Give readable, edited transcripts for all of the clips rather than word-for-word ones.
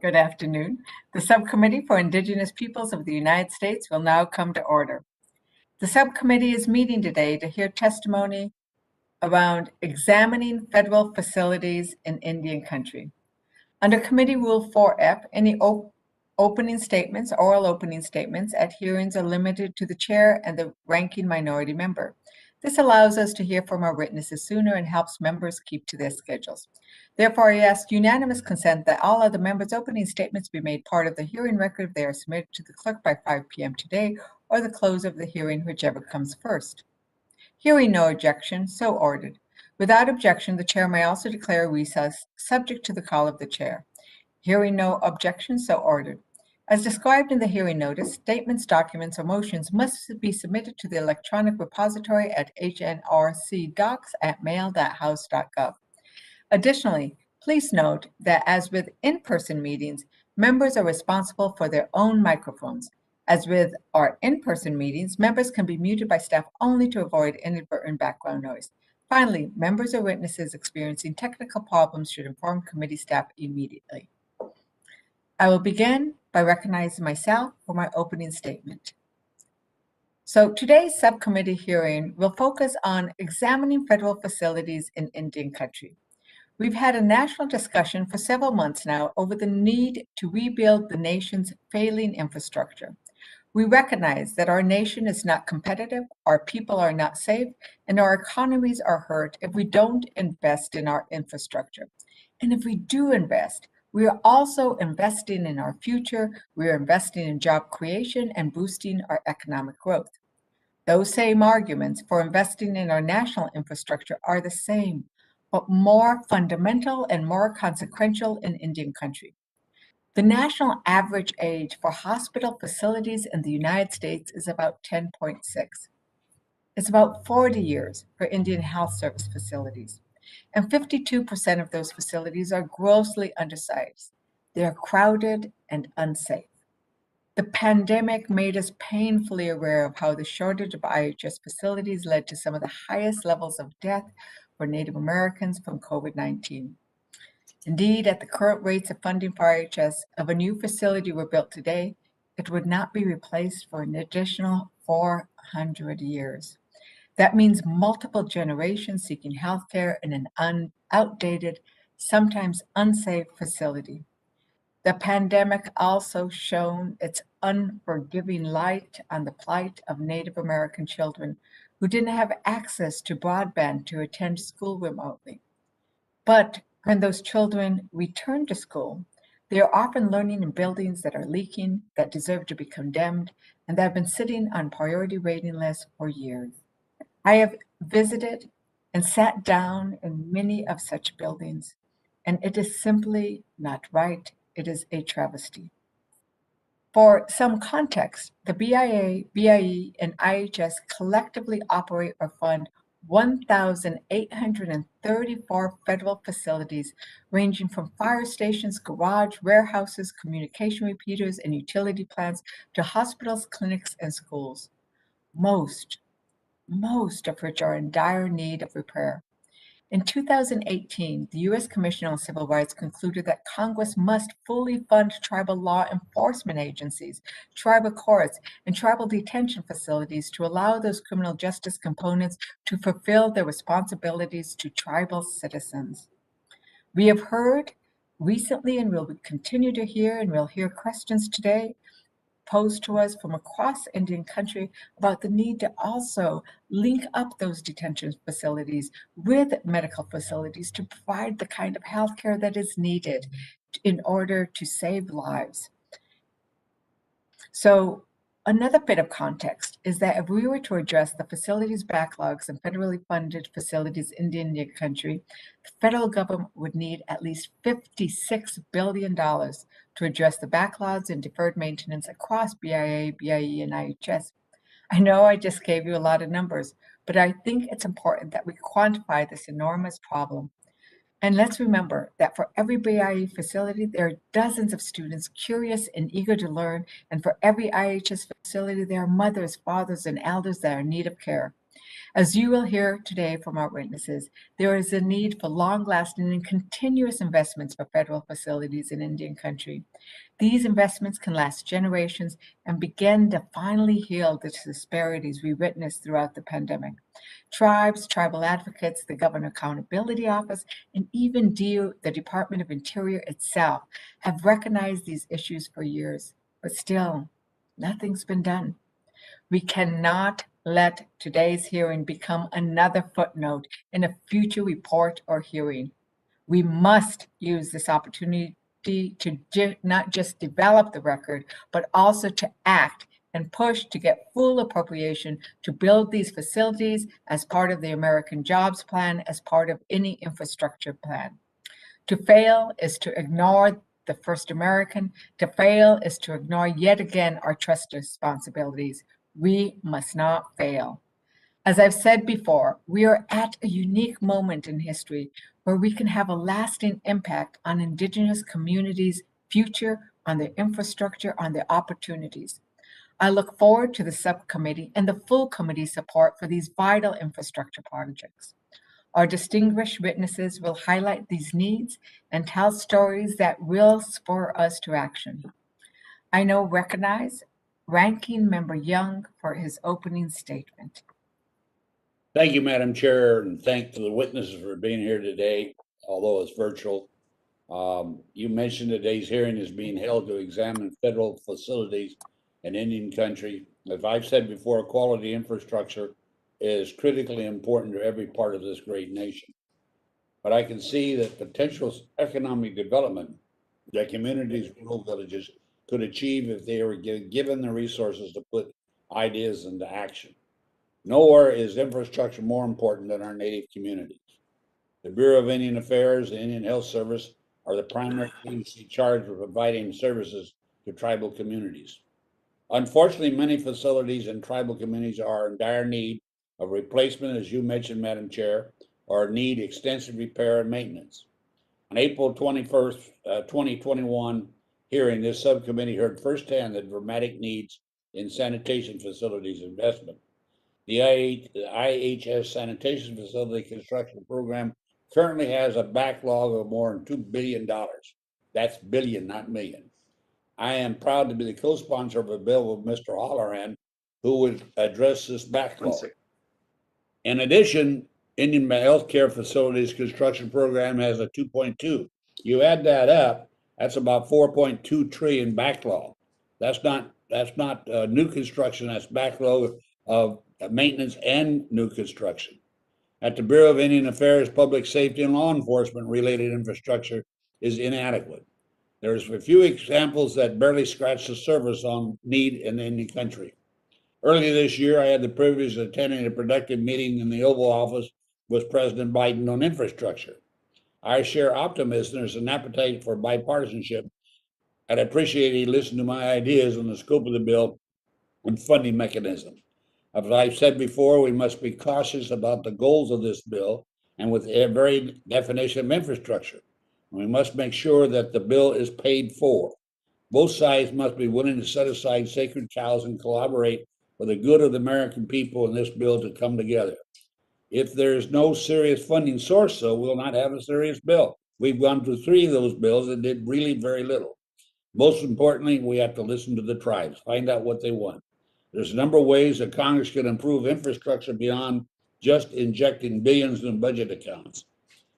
Good afternoon. The Subcommittee for Indigenous Peoples of the United States will now come to order. The subcommittee is meeting today to hear testimony around examining federal facilities in Indian country. Under Committee Rule 4F, any opening statements, oral opening statements at hearings are limited to the chair and the ranking minority member. This allows us to hear from our witnesses sooner and helps members keep to their schedules. Therefore, I ask unanimous consent that all other members' opening statements be made part of the hearing record if they are submitted to the clerk by 5 p.m. today or the close of the hearing, whichever comes first. Hearing no objection, so ordered. Without objection, the chair may also declare a recess, subject to the call of the chair. Hearing no objection, so ordered. As described in the hearing notice, statements, documents, or motions must be submitted to the electronic repository at hnrcdocs@mail.house.gov. Additionally, please note that as with in-person meetings, members are responsible for their own microphones. As with our in-person meetings, members can be muted by staff only to avoid inadvertent background noise. Finally, members or witnesses experiencing technical problems should inform committee staff immediately. I will begin by recognizing myself for my opening statement. So today's subcommittee hearing will focus on examining federal facilities in Indian country. We've had a national discussion for several months now over the need to rebuild the nation's failing infrastructure. We recognize that our nation is not competitive, our people are not safe, and our economies are hurt if we don't invest in our infrastructure. And if we do invest, we are also investing in our future, we are investing in job creation and boosting our economic growth. Those same arguments for investing in our national infrastructure are the same, but more fundamental and more consequential in Indian country. The national average age for hospital facilities in the United States is about 10.6. It's about 40 years for Indian health service facilities. And 52% of those facilities are grossly undersized. They are crowded and unsafe. The pandemic made us painfully aware of how the shortage of IHS facilities led to some of the highest levels of death for Native Americans from COVID-19. Indeed, at the current rates of funding for IHS, if a new facility were built today, it would not be replaced for an additional 400 years. That means multiple generations seeking healthcare in an outdated, sometimes unsafe facility. The pandemic also shone its unforgiving light on the plight of Native American children who didn't have access to broadband to attend school remotely. But when those children return to school, they are often learning in buildings that are leaking, that deserve to be condemned, and that have been sitting on priority waiting lists for years. I have visited and sat down in many of such buildings, and it is simply not right. It is a travesty. For some context, the BIA, BIE, and IHS collectively operate or fund 1,834 federal facilities ranging from fire stations, garage, warehouses, communication repeaters, and utility plants to hospitals, clinics, and schools. Most of which are in dire need of repair. In 2018, the U.S. Commission on Civil Rights concluded that Congress must fully fund tribal law enforcement agencies, tribal courts, and tribal detention facilities to allow those criminal justice components to fulfill their responsibilities to tribal citizens. We have heard recently, and we'll continue to hear, and we'll hear questions today posed to us from across Indian country about the need to also link up those detention facilities with medical facilities to provide the kind of healthcare that is needed in order to save lives. So another bit of context is that if we were to address the facilities backlogs in federally funded facilities in the Indian country, the federal government would need at least $56 billion to address the backlogs and deferred maintenance across BIA, BIE, and IHS. I know I just gave you a lot of numbers, but I think it's important that we quantify this enormous problem. And let's remember that for every BIE facility, there are dozens of students curious and eager to learn, and for every IHS facility, there are mothers, fathers, and elders that are in need of care. As you will hear today from our witnesses, there is a need for long-lasting and continuous investments for federal facilities in Indian country. These investments can last generations and begin to finally heal the disparities we witnessed throughout the pandemic. Tribes, tribal advocates, the Governor Accountability Office, and even the Department of Interior itself have recognized these issues for years, but still, nothing's been done. We cannot let today's hearing become another footnote in a future report or hearing. We must use this opportunity to not just develop the record, but also to act and push to get full appropriation to build these facilities as part of the American Jobs Plan, as part of any infrastructure plan. To fail is to ignore the first American. To fail is to ignore yet again our trust responsibilities. We must not fail. As I've said before, we are at a unique moment in history where we can have a lasting impact on Indigenous communities' future, on their infrastructure, on their opportunities. I look forward to the subcommittee and the full committee support for these vital infrastructure projects. Our distinguished witnesses will highlight these needs and tell stories that will spur us to action. I now recognize Ranking Member Young for his opening statement. Thank you, Madam Chair, and thank the witnesses for being here today, although it's virtual. You mentioned today's hearing is being held to examine federal facilities in Indian country. As I've said before, quality infrastructure is critically important to every part of this great nation. But I can see that potential economic development that communities, rural villages could achieve if they were given the resources to put ideas into action. Nowhere is infrastructure more important than our Native communities. The Bureau of Indian Affairs, the Indian Health Service are the primary agency charged with providing services to tribal communities. Unfortunately, many facilities in tribal communities are in dire need of replacement, as you mentioned, Madam Chair, or need extensive repair and maintenance. On April 21st, 2021 hearing, this subcommittee heard firsthand the dramatic needs in sanitation facilities investment. The IHS Sanitation Facility Construction Program currently has a backlog of more than $2 billion. That's billion, not million. I am proud to be the co-sponsor of a bill with Mr. Holloran who would address this backlog. In addition, Indian Healthcare Facilities Construction Program has a 2.2. You add that up, that's about 4.2 trillion backlog. That's not new construction, that's backlog of maintenance and new construction. At the Bureau of Indian Affairs, public safety and law enforcement related infrastructure is inadequate. There's a few examples that barely scratch the surface on need in the Indian country. Earlier this year, I had the privilege of attending a productive meeting in the Oval Office with President Biden on infrastructure. I share optimism. There's an appetite for bipartisanship. I'd appreciate he listened to my ideas on the scope of the bill and funding mechanism. As I've said before, we must be cautious about the goals of this bill and with the very definition of infrastructure. We must make sure that the bill is paid for. Both sides must be willing to set aside sacred cows and collaborate for the good of the American people in this bill to come together. If there is no serious funding source, though, we'll not have a serious bill. We've gone through 3 of those bills and did really very little. Most importantly, we have to listen to the tribes, find out what they want. There's a number of ways that Congress can improve infrastructure beyond just injecting billions in budget accounts.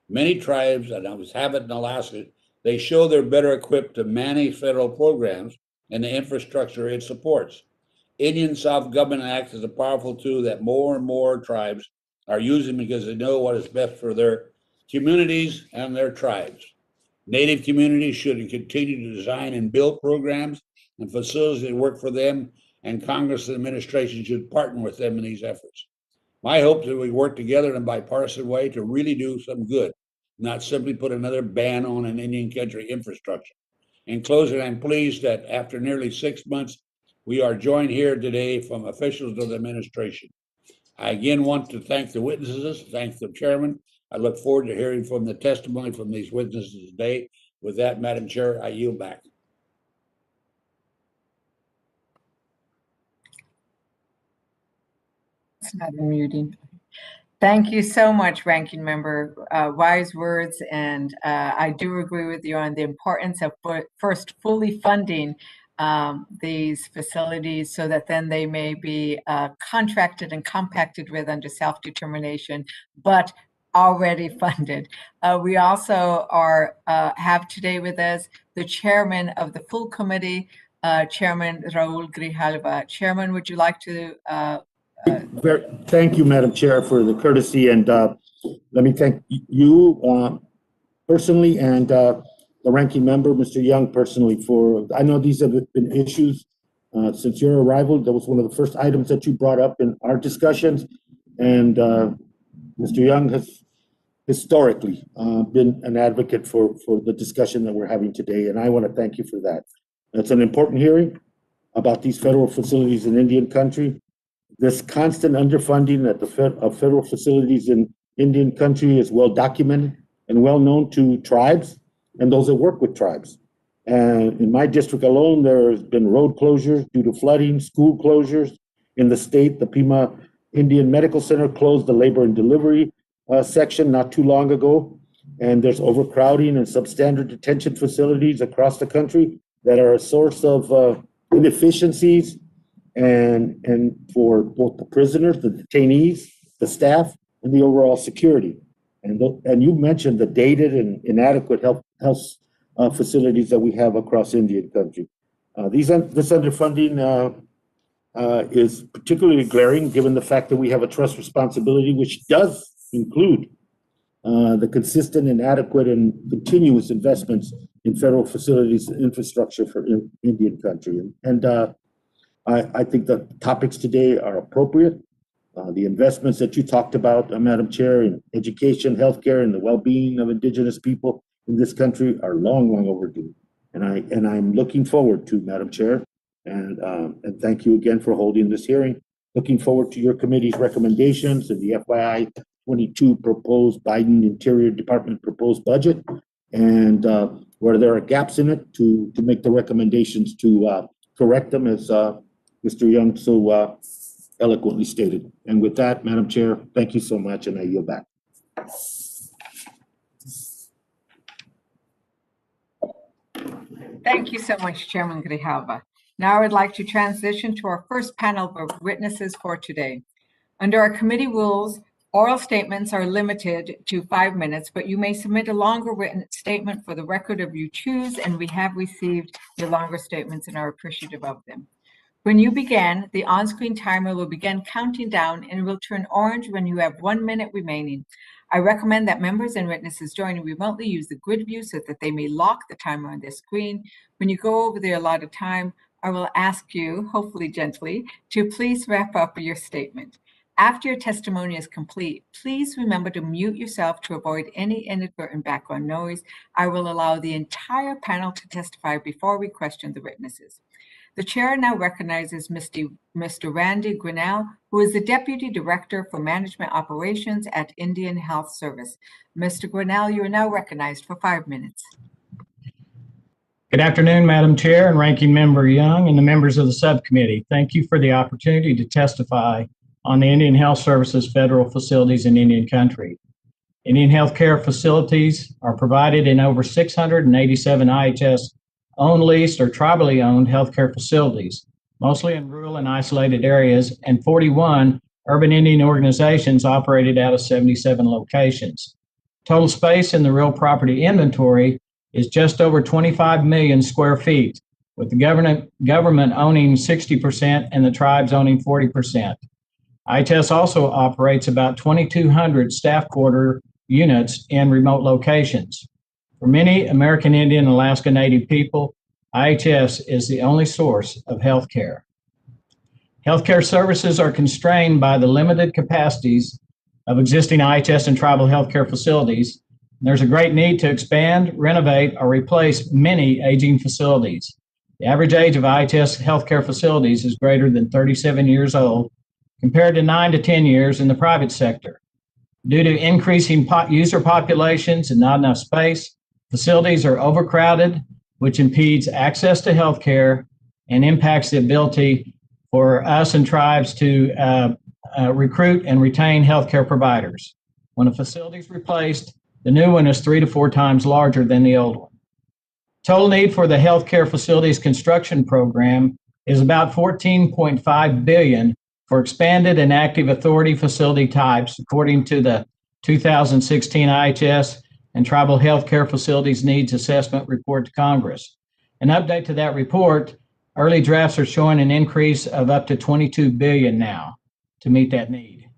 Many tribes, and I have it in Alaska, they show they're better equipped to manage federal programs and the infrastructure it supports. Indian Self-Government Act is a powerful tool that more and more tribes are using because they know what is best for their communities and their tribes. Native communities should continue to design and build programs and facilities that work for them, and Congress and administration should partner with them in these efforts. My hope is that we work together in a bipartisan way to really do some good, not simply put another ban on an Indian country infrastructure. In closing, I'm pleased that after nearly 6 months, we are joined here today from officials of the administration. I again want to thank the witnesses, thank the chairman. I look forward to hearing from the testimony from these witnesses today. With that, Madam Chair, I yield back. It's not muting. Thank you so much, Ranking Member. Wise words, and I do agree with you on the importance of first fully funding these facilities so that then they may be contracted and compacted with under self-determination, but already funded. We also have today with us the chairman of the full committee, Chairman Raul Grijalva. Chairman, would you like to Thank you, Madam Chair, for the courtesy, and let me thank you personally and the ranking member, Mr. Young, personally, for, I know these have been issues since your arrival. That was one of the first items that you brought up in our discussions, and Mr. Young has historically been an advocate for the discussion that we're having today, and I want to thank you for that. It's an important hearing about these federal facilities in Indian country. This constant underfunding of federal facilities in Indian country is well documented and well known to tribes and those that work with tribes. And in my district alone, there has been road closures due to flooding, school closures. In the state, the Pima Indian Medical Center closed the labor and delivery section not too long ago. And there's overcrowding in substandard detention facilities across the country that are a source of inefficiencies and for both the prisoners, the detainees, the staff, and the overall security. And you mentioned the dated and inadequate health facilities that we have across Indian country. This underfunding is particularly glaring given the fact that we have a trust responsibility, which does include the consistent and adequate and continuous investments in federal facilities and infrastructure for Indian country. And I think the topics today are appropriate. The investments that you talked about, Madam Chair, in education, healthcare, and the well-being of Indigenous people in this country are long, long overdue. And I'm looking forward to, Madam Chair, and thank you again for holding this hearing. Looking forward to your committee's recommendations and the FYI 22 proposed Biden Interior Department proposed budget, and where there are gaps in it to make the recommendations to correct them, as Mr. Young so eloquently stated. And with that, Madam Chair, thank you so much, and I yield back. Thank you so much, Chairman Grijalva. Now I would like to transition to our first panel of witnesses for today. Under our committee rules, oral statements are limited to 5 minutes, but you may submit a longer written statement for the record if you choose, and we have received your longer statements and are appreciative of them. When you begin, the on-screen timer will begin counting down and will turn orange when you have 1 minute remaining. I recommend that members and witnesses joining remotely use the grid view so that they may lock the timer on their screen. When you go over the allotted time, I will ask you, hopefully gently, to please wrap up your statement. After your testimony is complete, please remember to mute yourself to avoid any inadvertent background noise. I will allow the entire panel to testify before we question the witnesses. The chair now recognizes Mr. Randy Grinnell, who is the Deputy Director for Management Operations at Indian Health Service. Mr. Grinnell, you are now recognized for 5 minutes. Good afternoon, Madam Chair and Ranking Member Young and the members of the subcommittee. Thank you for the opportunity to testify on the Indian Health Services federal facilities in Indian country. Indian healthcare facilities are provided in over 687 IHS owned, leased, or tribally owned healthcare facilities, mostly in rural and isolated areas, and 41 urban Indian organizations operated out of 77 locations. Total space in the real property inventory is just over 25 million square feet, with the government owning 60% and the tribes owning 40%. IHS also operates about 2,200 staff quarter units in remote locations. For many American Indian and Alaska Native people, IHS is the only source of health care. Healthcare services are constrained by the limited capacities of existing IHS and tribal healthcare facilities. There's a great need to expand, renovate, or replace many aging facilities. The average age of IHS healthcare facilities is greater than 37 years old, compared to 9 to 10 years in the private sector. Due to increasing user populations and not enough space, facilities are overcrowded, which impedes access to health care and impacts the ability for us and tribes to recruit and retain healthcare providers. When a facility is replaced, the new one is 3 to 4 times larger than the old one. Total need for the healthcare facilities construction program is about $14.5 billion for expanded and active authority facility types, according to the 2016 IHS and Tribal Healthcare Facilities Needs Assessment report to Congress. An update to that report, early drafts are showing an increase of up to $22 billion now to meet that need.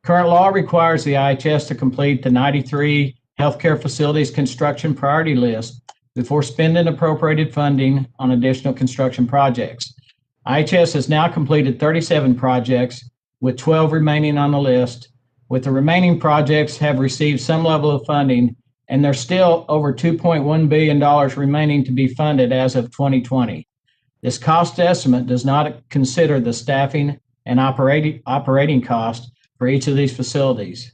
Current law requires the IHS to complete the 93 healthcare facilities construction priority list before spending appropriated funding on additional construction projects. IHS has now completed 37 projects, with 12 remaining on the list, with the remaining projects have received some level of funding, and there's still over $2.1 billion remaining to be funded as of 2020. This cost estimate does not consider the staffing and operating cost for each of these facilities.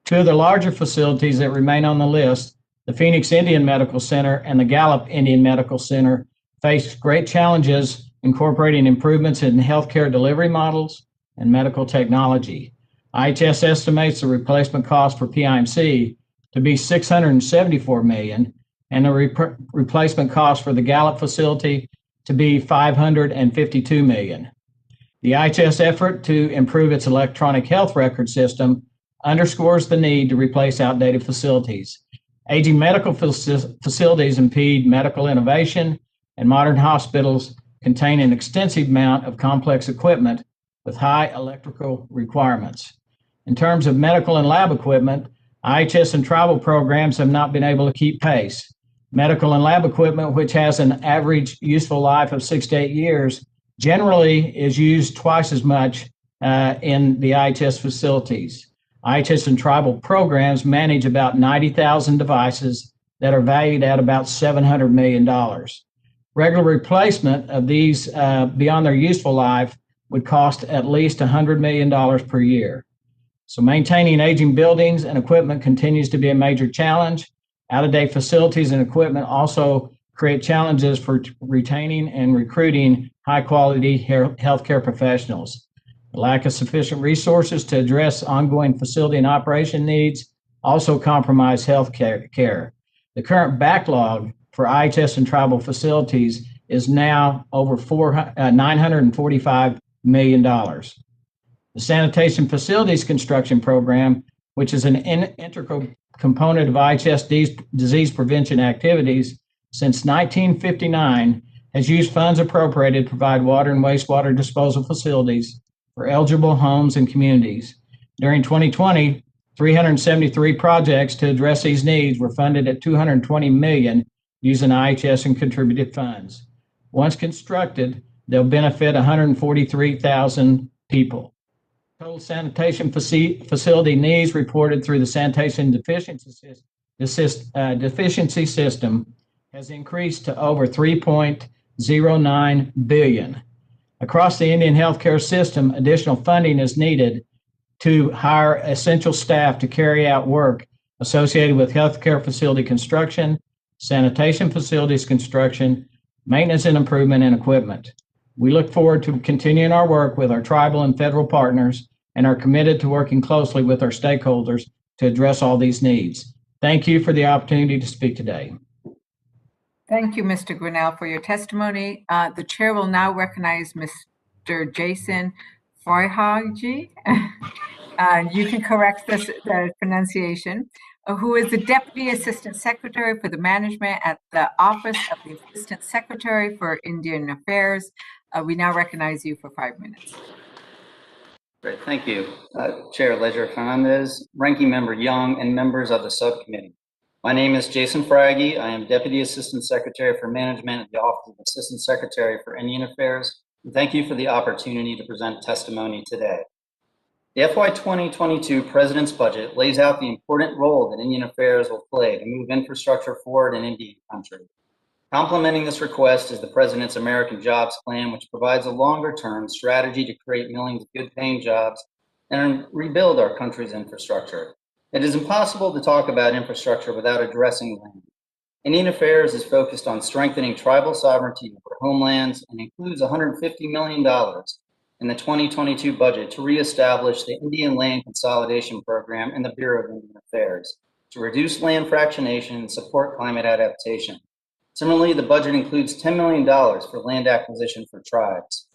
Two of the larger facilities that remain on the list, the Phoenix Indian Medical Center and the Gallup Indian Medical Center, face great challenges incorporating improvements in healthcare delivery models and medical technology. IHS estimates the replacement cost for PIMC to be $674 million and the replacement cost for the Gallup facility to be $552 million. The IHS effort to improve its electronic health record system underscores the need to replace outdated facilities. Aging medical facilities impede medical innovation, and modern hospitals contain an extensive amount of complex equipment with high electrical requirements. In terms of medical and lab equipment, IHS and tribal programs have not been able to keep pace. Medical and lab equipment, which has an average useful life of 6 to 8 years, generally is used twice as much in the IHS facilities. IHS and tribal programs manage about 90,000 devices that are valued at about $700 million. Regular replacement of these beyond their useful life would cost at least $100 million per year. So maintaining aging buildings and equipment continues to be a major challenge. Out-of-date facilities and equipment also create challenges for retaining and recruiting high-quality healthcare professionals. The lack of sufficient resources to address ongoing facility and operation needs also compromise health care. The current backlog for IHS and tribal facilities is now over $945 million. The Sanitation Facilities Construction Program, which is an integral component of IHS disease prevention activities since 1959, has used funds appropriated to provide water and wastewater disposal facilities for eligible homes and communities. During 2020, 373 projects to address these needs were funded at $220 million using IHS and contributed funds. Once constructed, they'll benefit 143,000 people. Total sanitation facility needs reported through the sanitation deficiency system has increased to over $3.09 billion. Across the Indian healthcare system, additional funding is needed to hire essential staff to carry out work associated with healthcare facility construction, sanitation facilities construction, maintenance and improvement, and equipment. We look forward to continuing our work with our tribal and federal partners and are committed to working closely with our stakeholders to address all these needs. Thank you for the opportunity to speak today. Thank you, Mr. Grinnell, for your testimony. The chair will now recognize Mr. Jason Fryhage. You can correct the pronunciation, who is the Deputy Assistant Secretary for the Management at the Office of the Assistant Secretary for Indian Affairs. We now recognize you for 5 minutes. Great, thank you. Chair Leger-Fernandez, Ranking Member Young, and members of the subcommittee. My name is Jason Frage. I am Deputy Assistant Secretary for Management at the Office of Assistant Secretary for Indian Affairs. And thank you for the opportunity to present testimony today. The FY 2022 President's Budget lays out the important role that Indian Affairs will play to move infrastructure forward in Indian country. Complementing this request is the President's American Jobs Plan, which provides a longer-term strategy to create millions of good-paying jobs and rebuild our country's infrastructure. It is impossible to talk about infrastructure without addressing land. Indian Affairs is focused on strengthening tribal sovereignty over homelands and includes $150 million in the 2022 budget to reestablish the Indian Land Consolidation Program in the Bureau of Indian Affairs to reduce land fractionation and support climate adaptation. Similarly, the budget includes $10 million for land acquisition for tribes.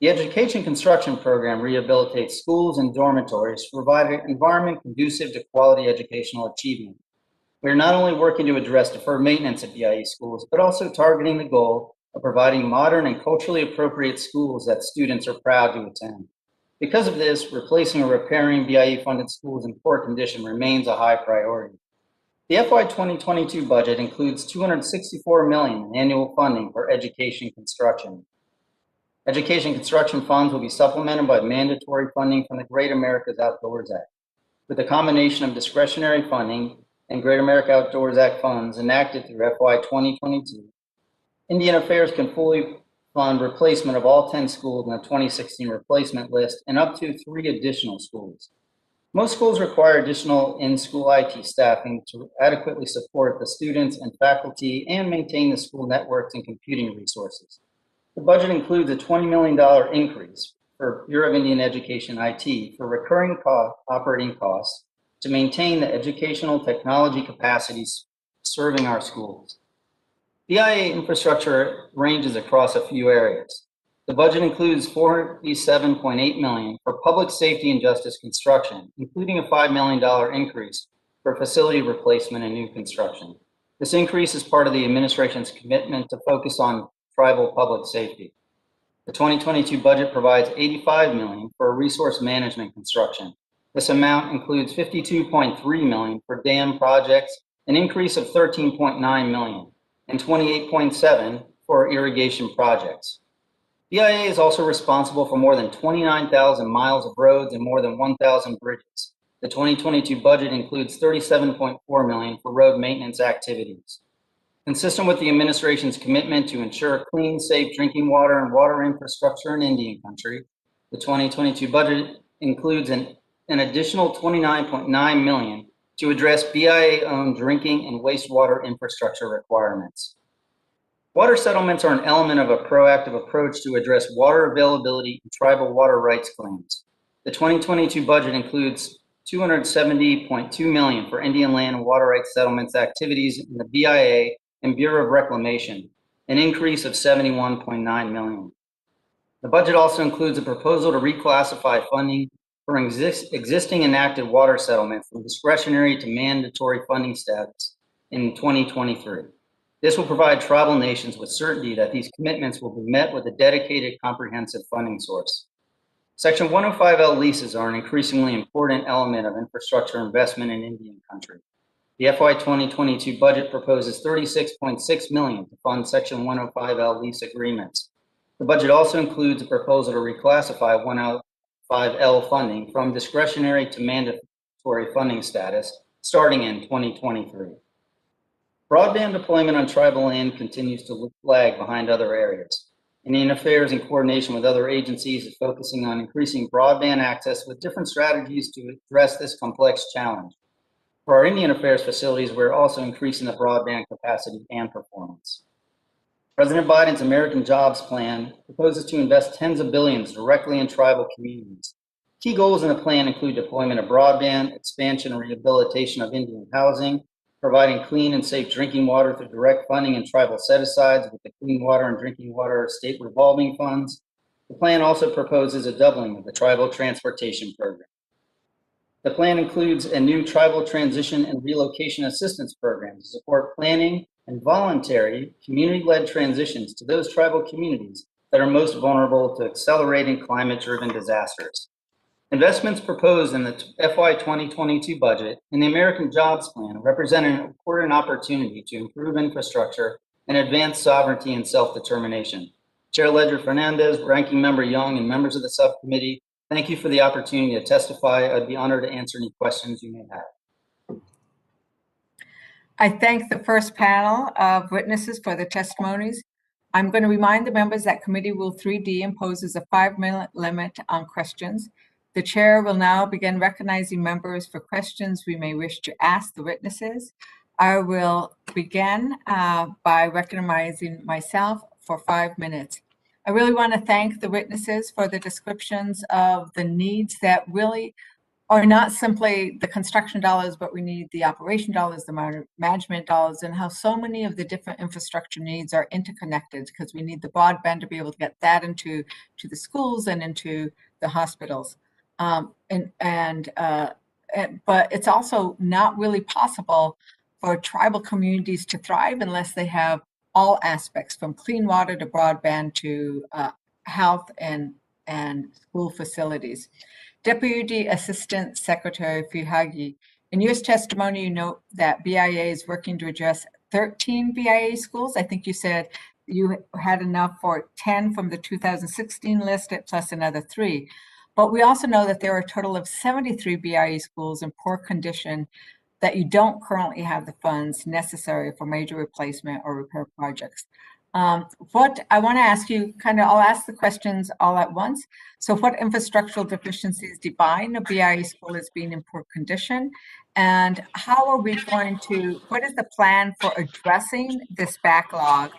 The Education Construction Program rehabilitates schools and dormitories to provide an environment conducive to quality educational achievement. We are not only working to address deferred maintenance at BIE schools, but also targeting the goal of providing modern and culturally appropriate schools that students are proud to attend. Because of this, replacing or repairing BIE-funded schools in poor condition remains a high priority. The FY 2022 budget includes $264 million in annual funding for education construction. Education construction funds will be supplemented by mandatory funding from the Great America's Outdoors Act. With a combination of discretionary funding and Great America Outdoors Act funds enacted through FY 2022, Indian Affairs can fully fund replacement of all 10 schools in the 2016 replacement list and up to 3 additional schools. Most schools require additional in-school IT staffing to adequately support the students and faculty and maintain the school networks and computing resources. The budget includes a $20 million increase for Bureau of Indian Education IT for recurring operating costs to maintain the educational technology capacities serving our schools. BIA infrastructure ranges across a few areas. The budget includes $47.8 million for public safety and justice construction, including a $5 million increase for facility replacement and new construction. This increase is part of the administration's commitment to focus on tribal public safety. The 2022 budget provides $85 million for resource management construction. This amount includes $52.3 million for dam projects, an increase of $13.9 million, and $28.7 million for irrigation projects. BIA is also responsible for more than 29,000 miles of roads and more than 1,000 bridges. The 2022 budget includes $37.4 million for road maintenance activities. Consistent with the administration's commitment to ensure clean, safe drinking water and water infrastructure in Indian country, the 2022 budget includes an additional $29.9 million to address BIA-owned drinking and wastewater infrastructure requirements. Water settlements are an element of a proactive approach to address water availability and tribal water rights claims. The 2022 budget includes $270.2 million for Indian land and water rights settlements activities in the BIA and Bureau of Reclamation, an increase of $71.9 million. The budget also includes a proposal to reclassify funding for existing enacted water settlements from discretionary to mandatory funding status in 2023. This will provide tribal nations with certainty that these commitments will be met with a dedicated, comprehensive funding source. Section 105L leases are an increasingly important element of infrastructure investment in Indian country. The FY 2022 budget proposes $36.6 million to fund Section 105L lease agreements. The budget also includes a proposal to reclassify 105L funding from discretionary to mandatory funding status starting in 2023. Broadband deployment on tribal land continues to lag behind other areas. Indian Affairs, in coordination with other agencies, is focusing on increasing broadband access with different strategies to address this complex challenge. For our Indian Affairs facilities, we're also increasing the broadband capacity and performance. President Biden's American Jobs Plan proposes to invest tens of billions directly in tribal communities. Key goals in the plan include deployment of broadband, expansion and rehabilitation of Indian housing, providing clean and safe drinking water through direct funding and tribal set-asides with the Clean Water and Drinking Water State Revolving Funds. The plan also proposes a doubling of the Tribal Transportation Program. The plan includes a new Tribal Transition and Relocation Assistance Program to support planning and voluntary community-led transitions to those tribal communities that are most vulnerable to accelerating climate-driven disasters. Investments proposed in the FY 2022 budget and the American Jobs Plan represent an important opportunity to improve infrastructure and advance sovereignty and self-determination. Chair Ledger Fernandez, Ranking Member Young, and members of the subcommittee, thank you for the opportunity to testify. I'd be honored to answer any questions you may have. I thank the first panel of witnesses for the testimonies. I'm going to remind the members that Committee Rule 3D imposes a 5-minute limit on questions. The chair will now begin recognizing members for questions we may wish to ask the witnesses. I will begin by recognizing myself for 5 minutes. I really want to thank the witnesses for the descriptions of the needs that really are not simply the construction dollars, but we need the operation dollars, the management dollars, and how so many of the different infrastructure needs are interconnected, because we need the broadband to be able to get that into the schools and into the hospitals. But it's also not really possible for tribal communities to thrive unless they have all aspects, from clean water to broadband to health and school facilities. Deputy Assistant Secretary Fihagi, in your testimony, you note that BIA is working to address 13 BIA schools. I think you said you had enough for 10 from the 2016 list, plus another 3. But we also know that there are a total of 73 BIA schools in poor condition that you don't currently have the funds necessary for major replacement or repair projects. What I want to ask you, I'll ask the questions all at once. So what infrastructural deficiencies define a BIA school as being in poor condition? And how are we going to, what is the plan for addressing this backlog?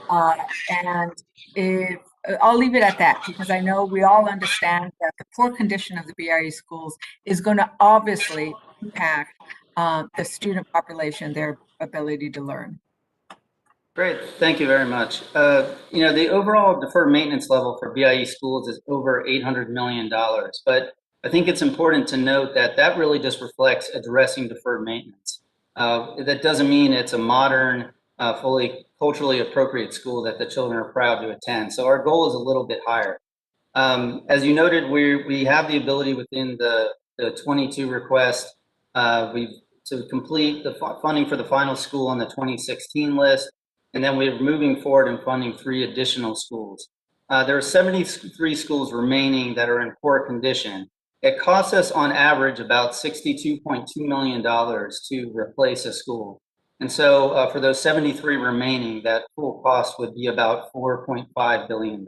And if, I'll leave it at that, because I know we all understand that the poor condition of the BIA schools is going to obviously impact the student population, their ability to learn. Great, thank you very much. The overall deferred maintenance level for BIE schools is over $800 million, but I think it's important to note that that really just reflects addressing deferred maintenance. That doesn't mean it's a modern, fully culturally appropriate school that the children are proud to attend. So our goal is a little bit higher. As you noted, we have the ability within the 22 request to complete the funding for the final school on the 2016 list. And then we're moving forward and funding 3 additional schools. There are 73 schools remaining that are in poor condition. It costs us on average about $62.2 million to replace a school. And so for those 73 remaining, that full cost would be about $4.5 billion.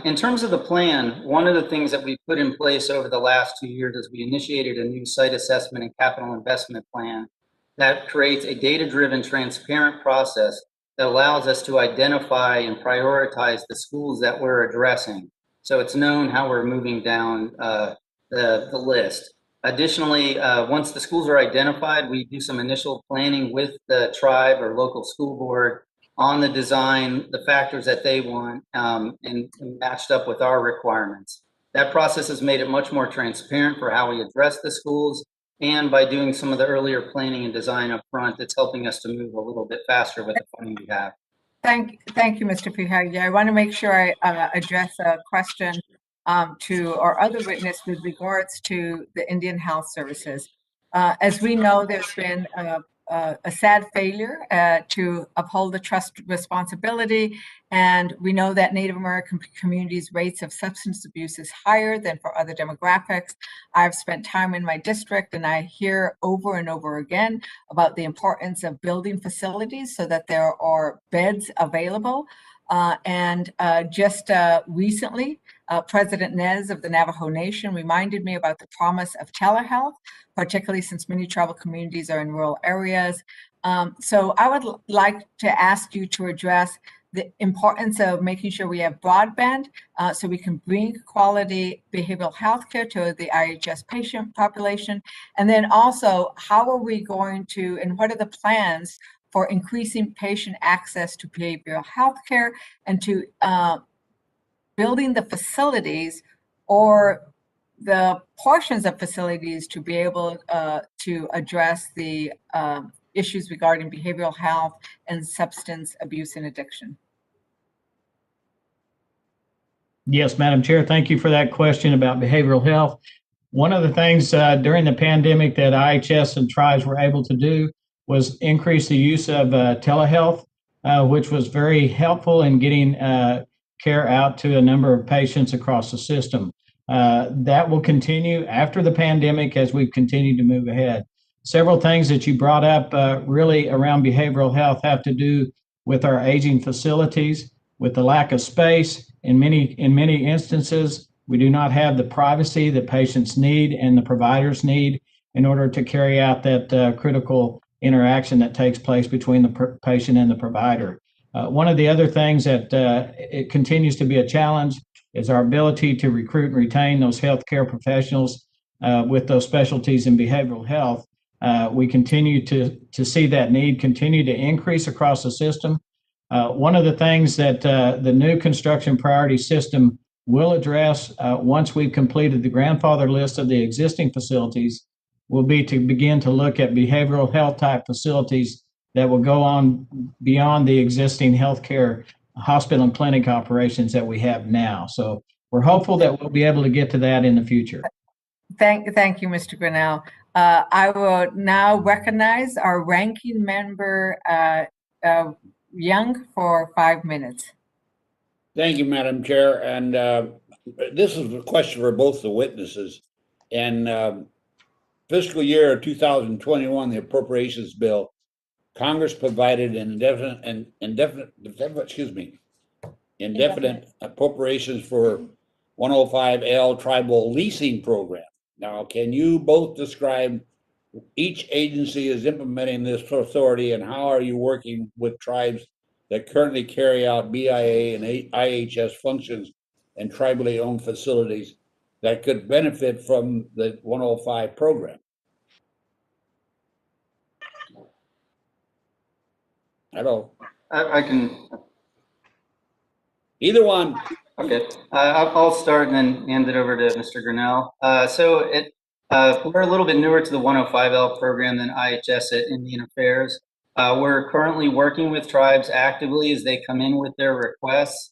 In terms of the plan, one of the things that we put in place over the last 2 years is we initiated a new site assessment and capital investment plan that creates a data-driven, transparent process that allows us to identify and prioritize the schools that we're addressing. So it's known how we're moving down the list. Additionally, once the schools are identified, we do some initial planning with the tribe or local school board on the design, the factors that they want, and matched up with our requirements. That process has made it much more transparent for how we address the schools. And by doing some of the earlier planning and design up front, it's helping us to move a little bit faster with the funding we have. Thank you, Mr. Fihagi. I want to make sure I address a question to our other witness with regards to the Indian Health Services. As we know, there's been a sad failure to uphold the trust responsibility, and we know that Native American communities' rates of substance abuse is higher than for other demographics. I've spent time in my district, and I hear over and over again about the importance of building facilities so that there are beds available. Just recently, President Nez of the Navajo Nation reminded me about the promise of telehealth, particularly since many tribal communities are in rural areas. So I would like to ask you to address the importance of making sure we have broadband so we can bring quality behavioral health care to the IHS patient population. And then also, how are we going to, and what are the plans for increasing patient access to behavioral health care and to building the facilities or the portions of facilities to be able to address the issues regarding behavioral health and substance abuse and addiction? Yes, Madam Chair, thank you for that question about behavioral health. One of the things during the pandemic that IHS and tribes were able to do was increase the use of telehealth, which was very helpful in getting care out to a number of patients across the system. That will continue after the pandemic as we've continued to move ahead. Several things that you brought up really around behavioral health have to do with our aging facilities, with the lack of space. In many instances, we do not have the privacy that patients need and the providers need in order to carry out that critical interaction that takes place between the patient and the provider. One of the other things that it continues to be a challenge is our ability to recruit and retain those healthcare professionals with those specialties in behavioral health. We continue to see that need continue to increase across the system. One of the things that the new construction priority system will address once we've completed the grandfather list of the existing facilities will be to begin to look at behavioral health type facilities that will go on beyond the existing healthcare hospital and clinic operations that we have now. So we're hopeful that we'll be able to get to that in the future. Thank you, Mr. Grinnell. I will now recognize our ranking member, Young, for 5 minutes. Thank you, Madam Chair. And this is a question for both the witnesses. In fiscal year 2021, the appropriations bill, Congress provided indefinite appropriations for 105L tribal leasing program. Now, can you both describe each agency is implementing this authority, and how are you working with tribes that currently carry out BIA and IHS functions and tribally owned facilities that could benefit from the 105 program? Hello. I can. Either one. Okay. I'll start and then hand it over to Mr. Grinnell. We're a little bit newer to the 105L program than IHS at Indian Affairs. We're currently working with tribes actively as they come in with their requests.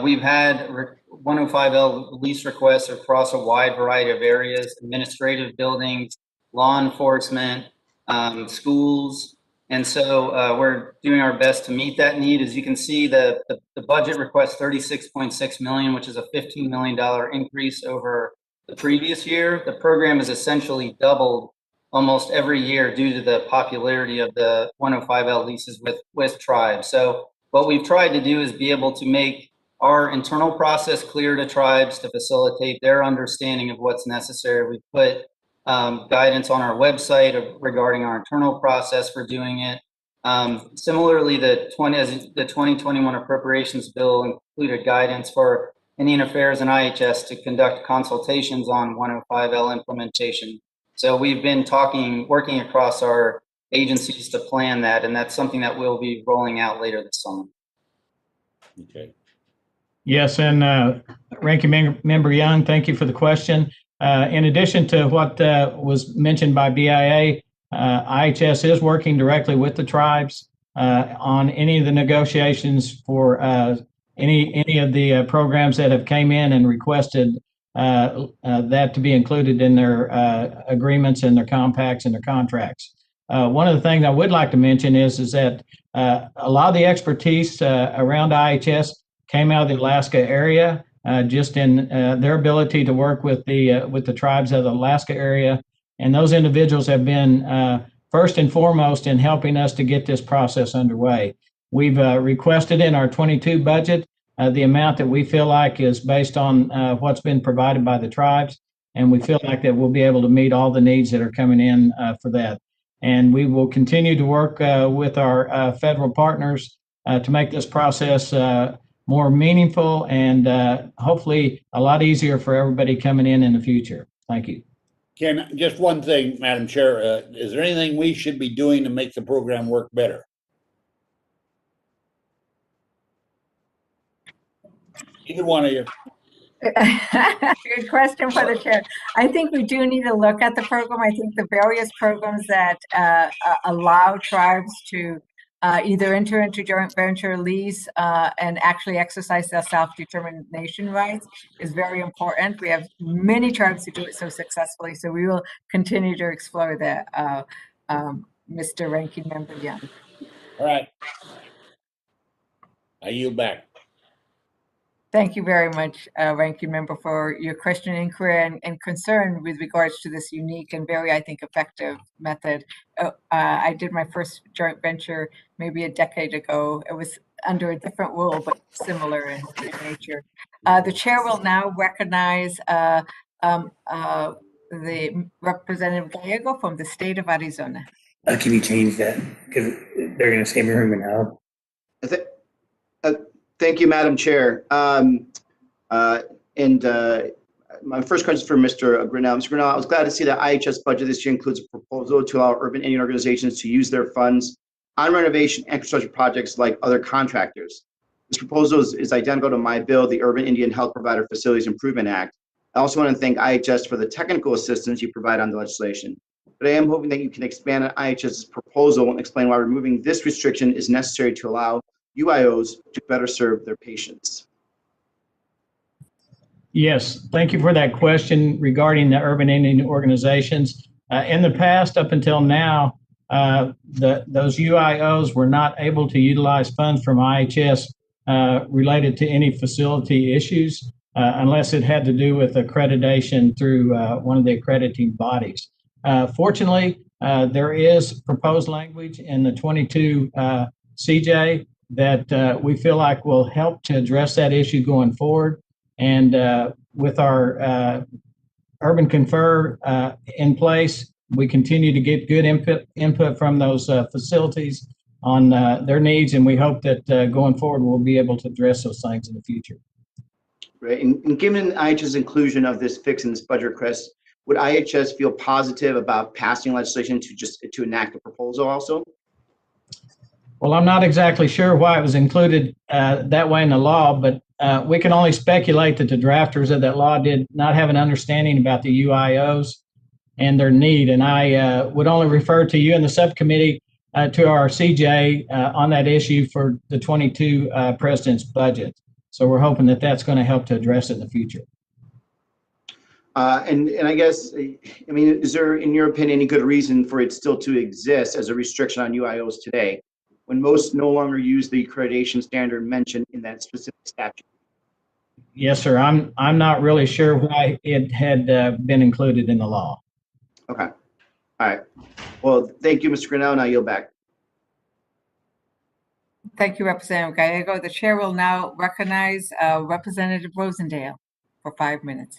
We've had 105L lease requests across a wide variety of areas: administrative buildings, law enforcement, schools. And so we're doing our best to meet that need. As you can see, the budget requests $36.6 million, which is a $15 million increase over the previous year. The program is essentially doubled almost every year due to the popularity of the 105L leases with tribes. So what we've tried to do is be able to make our internal process clear to tribes to facilitate their understanding of what's necessary. We've put guidance on our website regarding our internal process for doing it. Similarly, the 2021 appropriations bill included guidance for Indian Affairs and IHS to conduct consultations on 105L implementation. So we've been working across our agencies to plan that, and that's something that we'll be rolling out later this summer. Okay. Yes, and Ranking Member Young, thank you for the question. In addition to what was mentioned by BIA, IHS is working directly with the tribes on any of the negotiations for any of the programs that have came in and requested that to be included in their agreements and their compacts and their contracts. One of the things I would like to mention is that a lot of the expertise around IHS came out of the Alaska area, just in their ability to work with the tribes of the Alaska area. And those individuals have been first and foremost in helping us to get this process underway. We've requested in our 22 budget the amount that we feel like is based on what's been provided by the tribes. And we feel like that we'll be able to meet all the needs that are coming in for that. And we will continue to work with our federal partners to make this process more meaningful and hopefully a lot easier for everybody coming in the future. Thank you. Ken, just one thing, Madam Chair, is there anything we should be doing to make the program work better? Either one of you. Good question for the chair. I think we do need to look at the program. I think the various programs that allow tribes to either enter into joint venture, lease, and actually exercise their self-determination rights is very important. We have many tribes who do it so successfully, so we will continue to explore that, Mr. Ranking Member Young. All right. I yield back. Thank you very much, Ranking Member, for your question, inquiry, and concern with regards to this unique and very, I think, effective method. I did my first joint venture maybe a decade ago. It was under a different rule, but similar in nature. The chair will now recognize the Representative Gallego from the state of Arizona. Can you change that? Because they're going to say me room now. Thank you, Madam Chair. My first question is for Mr. Grinnell. Mr. Grinnell, I was glad to see that IHS budget this year includes a proposal to allow urban Indian organizations to use their funds on renovation and infrastructure projects like other contractors. This proposal is identical to my bill, the Urban Indian Health Provider Facilities Improvement Act. I also want to thank IHS for the technical assistance you provide on the legislation. But I am hoping that you can expand on IHS's proposal and explain why removing this restriction is necessary to allow UIOs to better serve their patients. Yes, thank you for that question regarding the urban Indian organizations. In the past, up until now, those UIOs were not able to utilize funds from IHS related to any facility issues unless it had to do with accreditation through one of the accrediting bodies. Fortunately, there is proposed language in the 22 CJ that we feel like will help to address that issue going forward. And with our Urban Confer in place, we continue to get good input from those facilities on their needs, and we hope that going forward we'll be able to address those things in the future. Right, and given IHS inclusion of this fix in this budget request, would IHS feel positive about passing legislation to enact a proposal also? Well, I'm not exactly sure why it was included that way in the law, but we can only speculate that the drafters of that law did not have an understanding about the UIOs and their need. And I would only refer to you and the subcommittee to our CJ on that issue for the 22 president's budget. So we're hoping that that's going to help to address it in the future. And I guess, I mean, is there, in your opinion, any good reason for it still to exist as a restriction on UIOs today, when most no longer use the accreditation standard mentioned in that specific statute? Yes, sir. I'm not really sure why it had been included in the law. Okay. All right. Well, thank you, Mr. Grinnell, and I yield back. Thank you, Representative Gallego. The chair will now recognize Representative Rosendale for 5 minutes.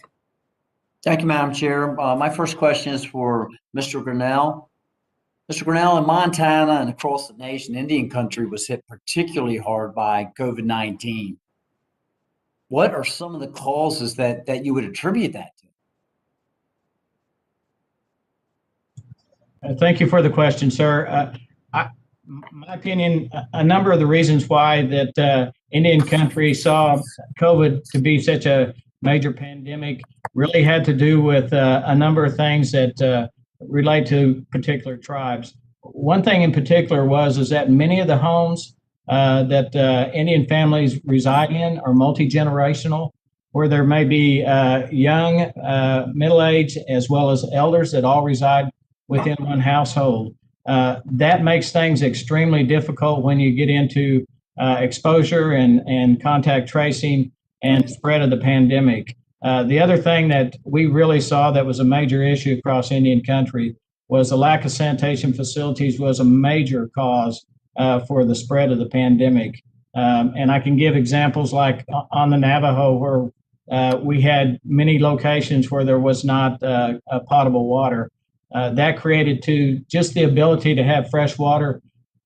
Thank you, Madam Chair. My first question is for Mr. Grinnell. Mr. Grinnell, in Montana and across the nation, Indian country was hit particularly hard by COVID-19. What are some of the causes that you would attribute that to? Thank you for the question, sir. My opinion, a number of the reasons why that Indian country saw COVID to be such a major pandemic really had to do with a number of things that relate to particular tribes. One thing in particular is that many of the homes that Indian families reside in are multi-generational, where there may be young, middle-aged, as well as elders that all reside within one household. That makes things extremely difficult when you get into exposure and contact tracing and spread of the pandemic. The other thing that we really saw that was a major issue across Indian country was the lack of sanitation facilities was a major cause for the spread of the pandemic. And I can give examples like on the Navajo, where we had many locations where there was not potable water. That created just the ability to have fresh water.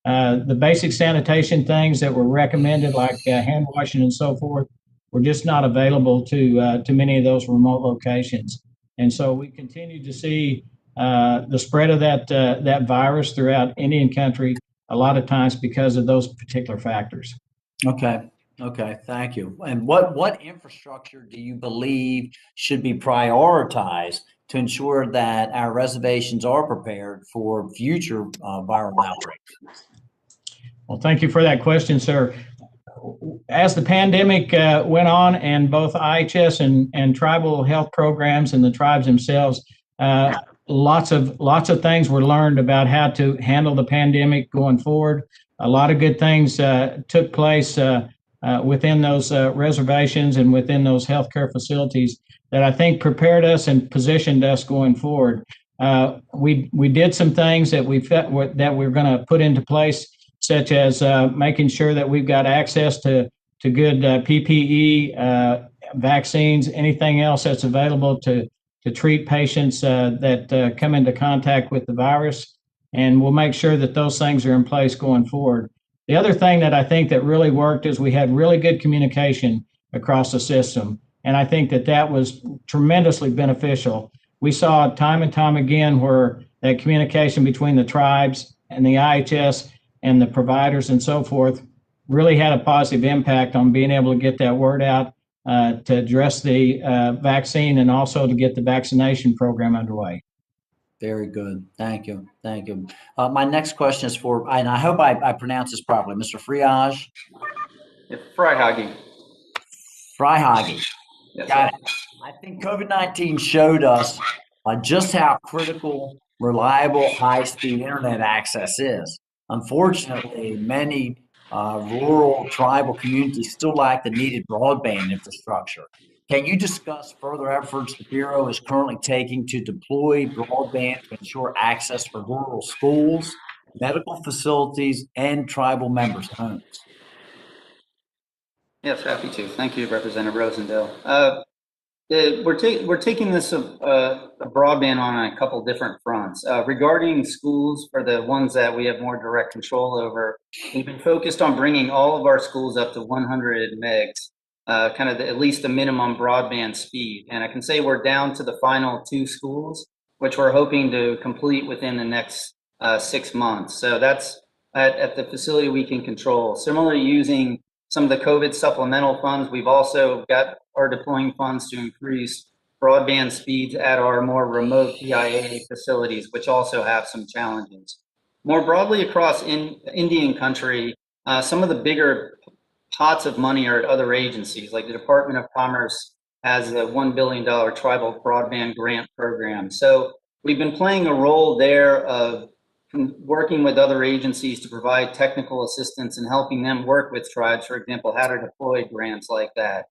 The basic sanitation things that were recommended, like hand washing and so forth, were just not available to many of those remote locations. And so we continue to see the spread of that virus throughout Indian country, a lot of times because of those particular factors. Okay, thank you. And what infrastructure do you believe should be prioritized to ensure that our reservations are prepared for future viral outbreaks? Well, thank you for that question, sir. As the pandemic went on, and both IHS and tribal health programs and the tribes themselves, lots of things were learned about how to handle the pandemic going forward. A lot of good things took place within those reservations and within those healthcare facilities that I think prepared us and positioned us going forward. We did some things that we felt that we're going to put into place, such as making sure that we've got access to good PPE, vaccines, anything else that's available to treat patients that come into contact with the virus. And we'll make sure that those things are in place going forward. The other thing that I think that really worked is we had really good communication across the system. And I think that that was tremendously beneficial. We saw time and time again where that communication between the tribes and the IHS and the providers and so forth really had a positive impact on being able to get that word out to address the vaccine and also to get the vaccination program underway. Very good. Thank you. Thank you. My next question is for, and I hope I pronounce this properly, Mr. Friage. Freihage. Freihage. Yes, Got it. I think COVID-19 showed us just how critical, reliable, high-speed internet access is. Unfortunately, many rural tribal communities still lack the needed broadband infrastructure. Can you discuss further efforts the Bureau is currently taking to deploy broadband to ensure access for rural schools, medical facilities, and tribal members' homes? Yes, happy to. Thank you, Representative Rosendale. We're taking this broadband on a couple different fronts. Regarding schools, for the ones that we have more direct control over, we've been focused on bringing all of our schools up to 100 megs, kind of at least the minimum broadband speed. And I can say we're down to the final 2 schools, which we're hoping to complete within the next 6 months. So that's at the facility we can control. Similarly, using some of the COVID supplemental funds, we've also are deploying funds to increase broadband speeds at our more remote PIA facilities, which also have some challenges. More broadly across Indian country, some of the bigger pots of money are at other agencies, like the Department of Commerce has a $1 billion tribal broadband grant program. So we've been playing a role there of working with other agencies to provide technical assistance and helping them work with tribes, for example, how to deploy grants like that.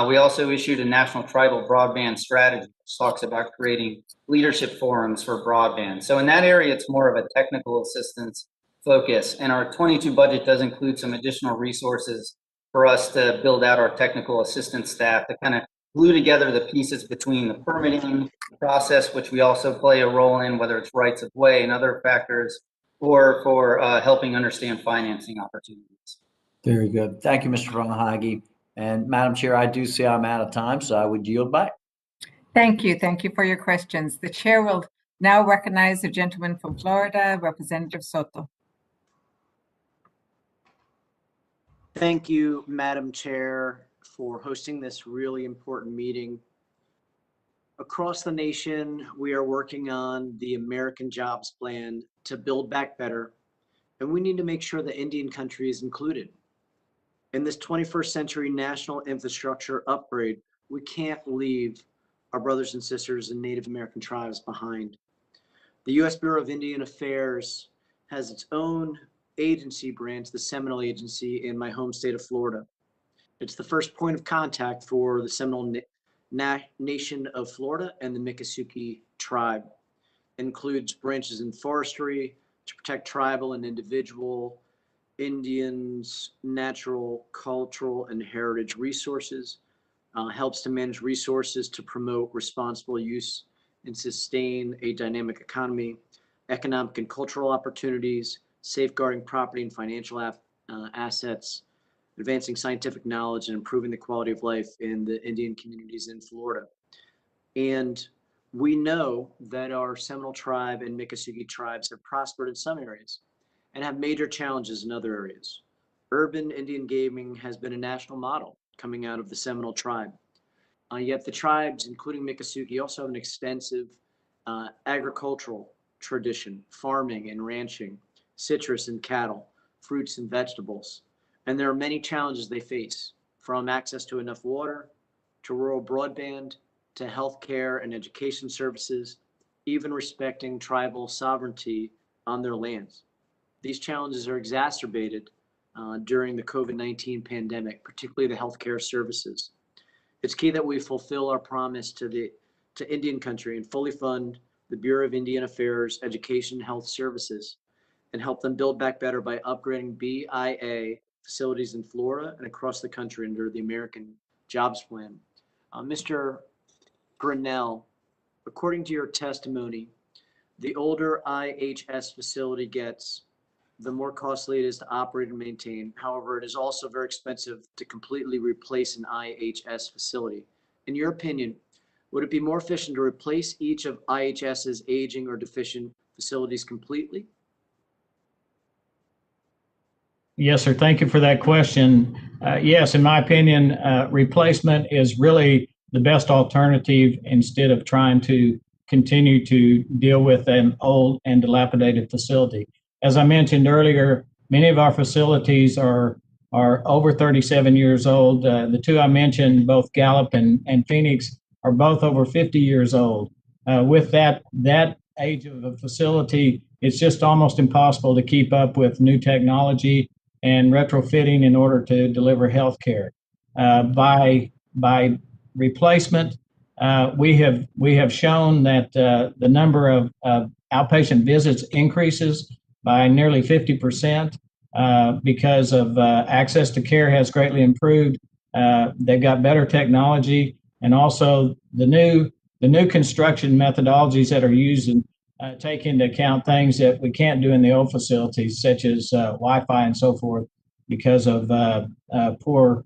We also issued a national tribal broadband strategy, which talks about creating leadership forums for broadband. So in that area, it's more of a technical assistance focus. And our 22 budget does include some additional resources for us to build out our technical assistance staff to kind of glue together the pieces between the permitting process, which we also play a role in, whether it's rights of way and other factors, or for helping understand financing opportunities. Very good. Thank you, Mr. Freihage. And Madam Chair, I do see I'm out of time, so I would yield back. Thank you. Thank you for your questions. The chair will now recognize the gentleman from Florida, Representative Soto. Thank you, Madam Chair, for hosting this really important meeting. Across the nation, we are working on the American Jobs Plan to build back better, and we need to make sure that Indian country is included. In this 21st century national infrastructure upgrade, we can't leave our brothers and sisters and Native American tribes behind. The U.S. Bureau of Indian Affairs has its own agency branch, the Seminole Agency, in my home state of Florida. It's the first point of contact for the Seminole Nation of Florida and the Miccosukee tribe. It includes branches in forestry to protect tribal and individual Indians' natural, cultural, and heritage resources, helps to manage resources to promote responsible use and sustain a dynamic economy, economic and cultural opportunities, safeguarding property and financial assets, advancing scientific knowledge, and improving the quality of life in the Indian communities in Florida. And we know that our Seminole tribe and Miccosukee tribes have prospered in some areas and have major challenges in other areas. Urban Indian gaming has been a national model coming out of the Seminole tribe. Yet the tribes, including Miccosukee, also have an extensive agricultural tradition, farming and ranching, citrus and cattle, fruits and vegetables. And there are many challenges they face, from access to enough water, to rural broadband, to healthcare and education services, even respecting tribal sovereignty on their lands. These challenges are exacerbated during the COVID-19 pandemic, particularly the healthcare services. It's key that we fulfill our promise to Indian country and fully fund the Bureau of Indian Affairs Education and Health Services and help them build back better by upgrading BIA facilities in Florida and across the country under the American Jobs Plan. Mr. Grinnell, according to your testimony, the older IHS facility gets, the more costly it is to operate and maintain. However, it is also very expensive to completely replace an IHS facility. In your opinion, would it be more efficient to replace each of IHS's aging or deficient facilities completely? Yes, sir. Thank you for that question. Yes, in my opinion, replacement is really the best alternative instead of trying to continue to deal with an old and dilapidated facility. As I mentioned earlier, many of our facilities are over 37 years old. The two I mentioned, both Gallup and Phoenix, are both over 50 years old. With that age of a facility, it's just almost impossible to keep up with new technology and retrofitting in order to deliver health care. By replacement, we have shown that the number of outpatient visits increases by nearly 50% because of access to care has greatly improved. They've got better technology, and also the new construction methodologies that are used and take into account things that we can't do in the old facilities, such as Wi-Fi and so forth, because of the poor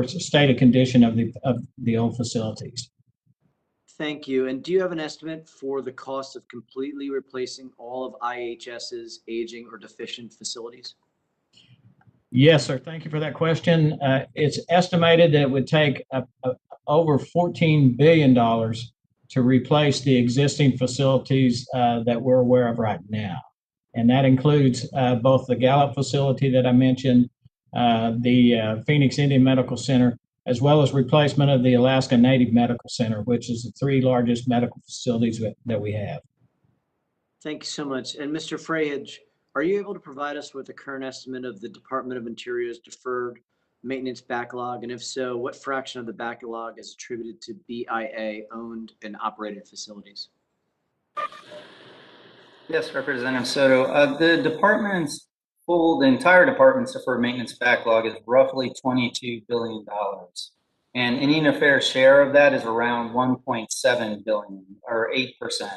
state of condition of the old facilities. Thank you. And do you have an estimate for the cost of completely replacing all of IHS's aging or deficient facilities? Yes, sir. Thank you for that question. It's estimated that it would take over $14 billion to replace the existing facilities that we're aware of right now. And that includes both the Gallup facility that I mentioned, the Phoenix Indian Medical Center, as well as replacement of the Alaska Native Medical Center, which is the three largest medical facilities that we have. Thank you so much. And Mr. Frahage, are you able to provide us with a current estimate of the Department of Interior's deferred maintenance backlog? And if so, what fraction of the backlog is attributed to BIA owned and operated facilities? Yes, Representative Soto. The entire department's deferred maintenance backlog is roughly $22 billion. And Indian Affairs' share of that is around $1.7 billion, or 8%.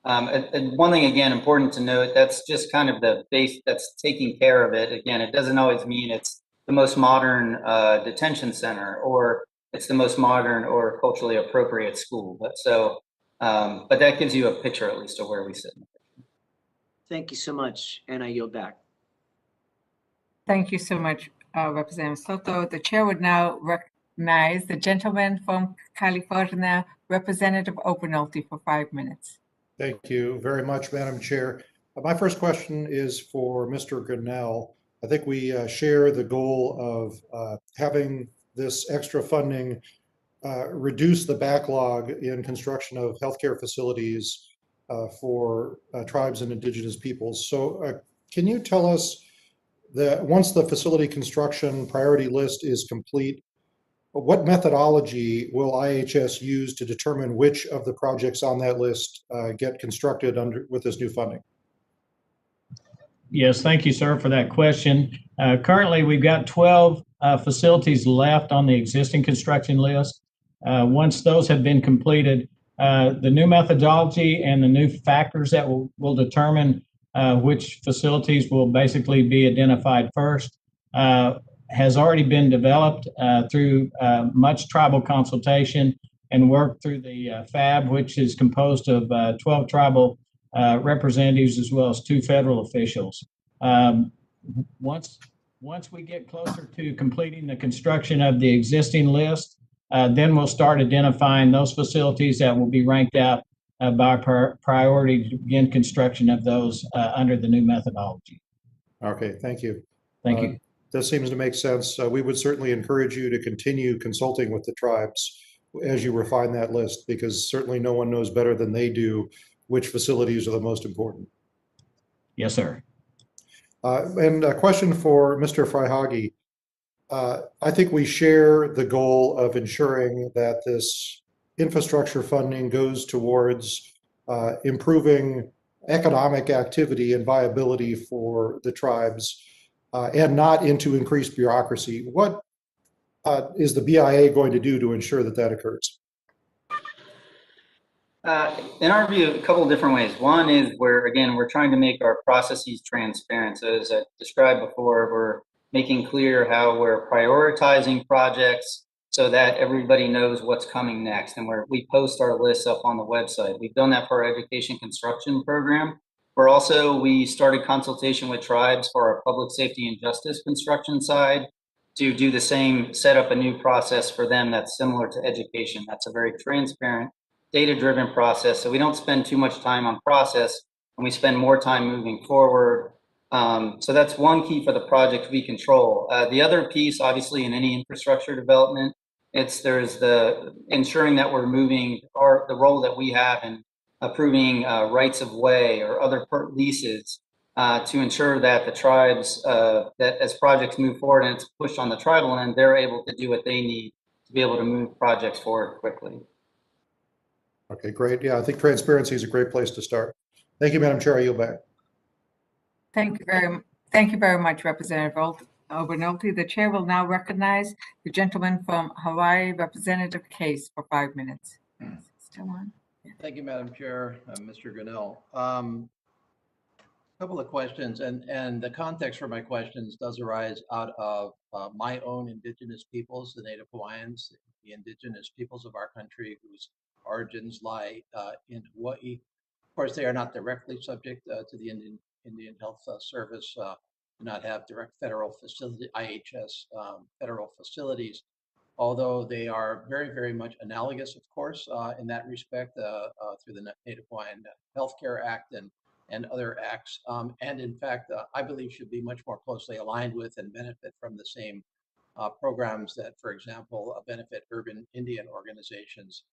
And one thing, again, important to note, that's just kind of the base that's taking care of it. Again, it doesn't always mean it's the most modern detention center, or it's the most modern or culturally appropriate school. But that gives you a picture, at least, of where we sit. Thank you so much, and I yield back. Thank you so much, Representative Soto. The chair would now recognize the gentleman from California, Representative Openoloty, for 5 minutes. Thank you very much, Madam Chair. My first question is for Mr. Grinnell. I think we share the goal of having this extra funding reduce the backlog in construction of healthcare facilities for tribes and indigenous peoples. So can you tell us that once the facility construction priority list is complete, what methodology will IHS use to determine which of the projects on that list get constructed with this new funding? Yes, thank you, sir, for that question. Currently, we've got 12 facilities left on the existing construction list. Once those have been completed, the new methodology and the new factors that will determine which facilities will basically be identified first has already been developed through much tribal consultation and work through the FAB, which is composed of 12 tribal representatives as well as 2 federal officials. Once we get closer to completing the construction of the existing list, then we'll start identifying those facilities that will be ranked out by priority to begin construction of those under the new methodology. Okay, thank you. Thank you. That seems to make sense. We would certainly encourage you to continue consulting with the tribes as you refine that list, because certainly no one knows better than they do which facilities are the most important. Yes, sir. And a question for Mr. Frahage. I think we share the goal of ensuring that this infrastructure funding goes towards improving economic activity and viability for the tribes and not into increased bureaucracy. What is the BIA going to do to ensure that that occurs? In our view, a couple of different ways. One is where, again, we're trying to make our processes transparent. So as I described before, we're making clear how we're prioritizing projects so that everybody knows what's coming next. And we post our lists up on the website. We've done that for our education construction program. We started consultation with tribes for our public safety and justice construction side to do the same, set up a new process for them that's similar to education. That's a very transparent, data-driven process. So we don't spend too much time on process and we spend more time moving forward. So that's one key for the project we control. The other piece, obviously, in any infrastructure development, there's the ensuring that we're moving the role that we have in approving rights of way or other leases to ensure that the tribes, that as projects move forward and it's pushed on the tribal end, they're able to do what they need to be able to move projects forward quickly. Okay, great. Yeah, I think transparency is a great place to start. Thank you, Madam Chair. I yield back. Thank you very much, Representative Obernolte. The chair will now recognize the gentleman from Hawaii, Representative Case, for 5 minutes. Still on? Thank you, Madam Chair, Mr. Grinnell. A couple of questions, and the context for my questions does arise out of my own Indigenous peoples, the Native Hawaiians, the Indigenous peoples of our country whose origins lie in Hawaii. Of course, they are not directly subject to the Indian Health Service, do not have direct federal facility, IHS federal facilities, although they are very, very much analogous, of course, in that respect through the Native Hawaiian Healthcare Act and other acts, and in fact, I believe should be much more closely aligned with and benefit from the same programs that, for example, benefit urban Indian organizations.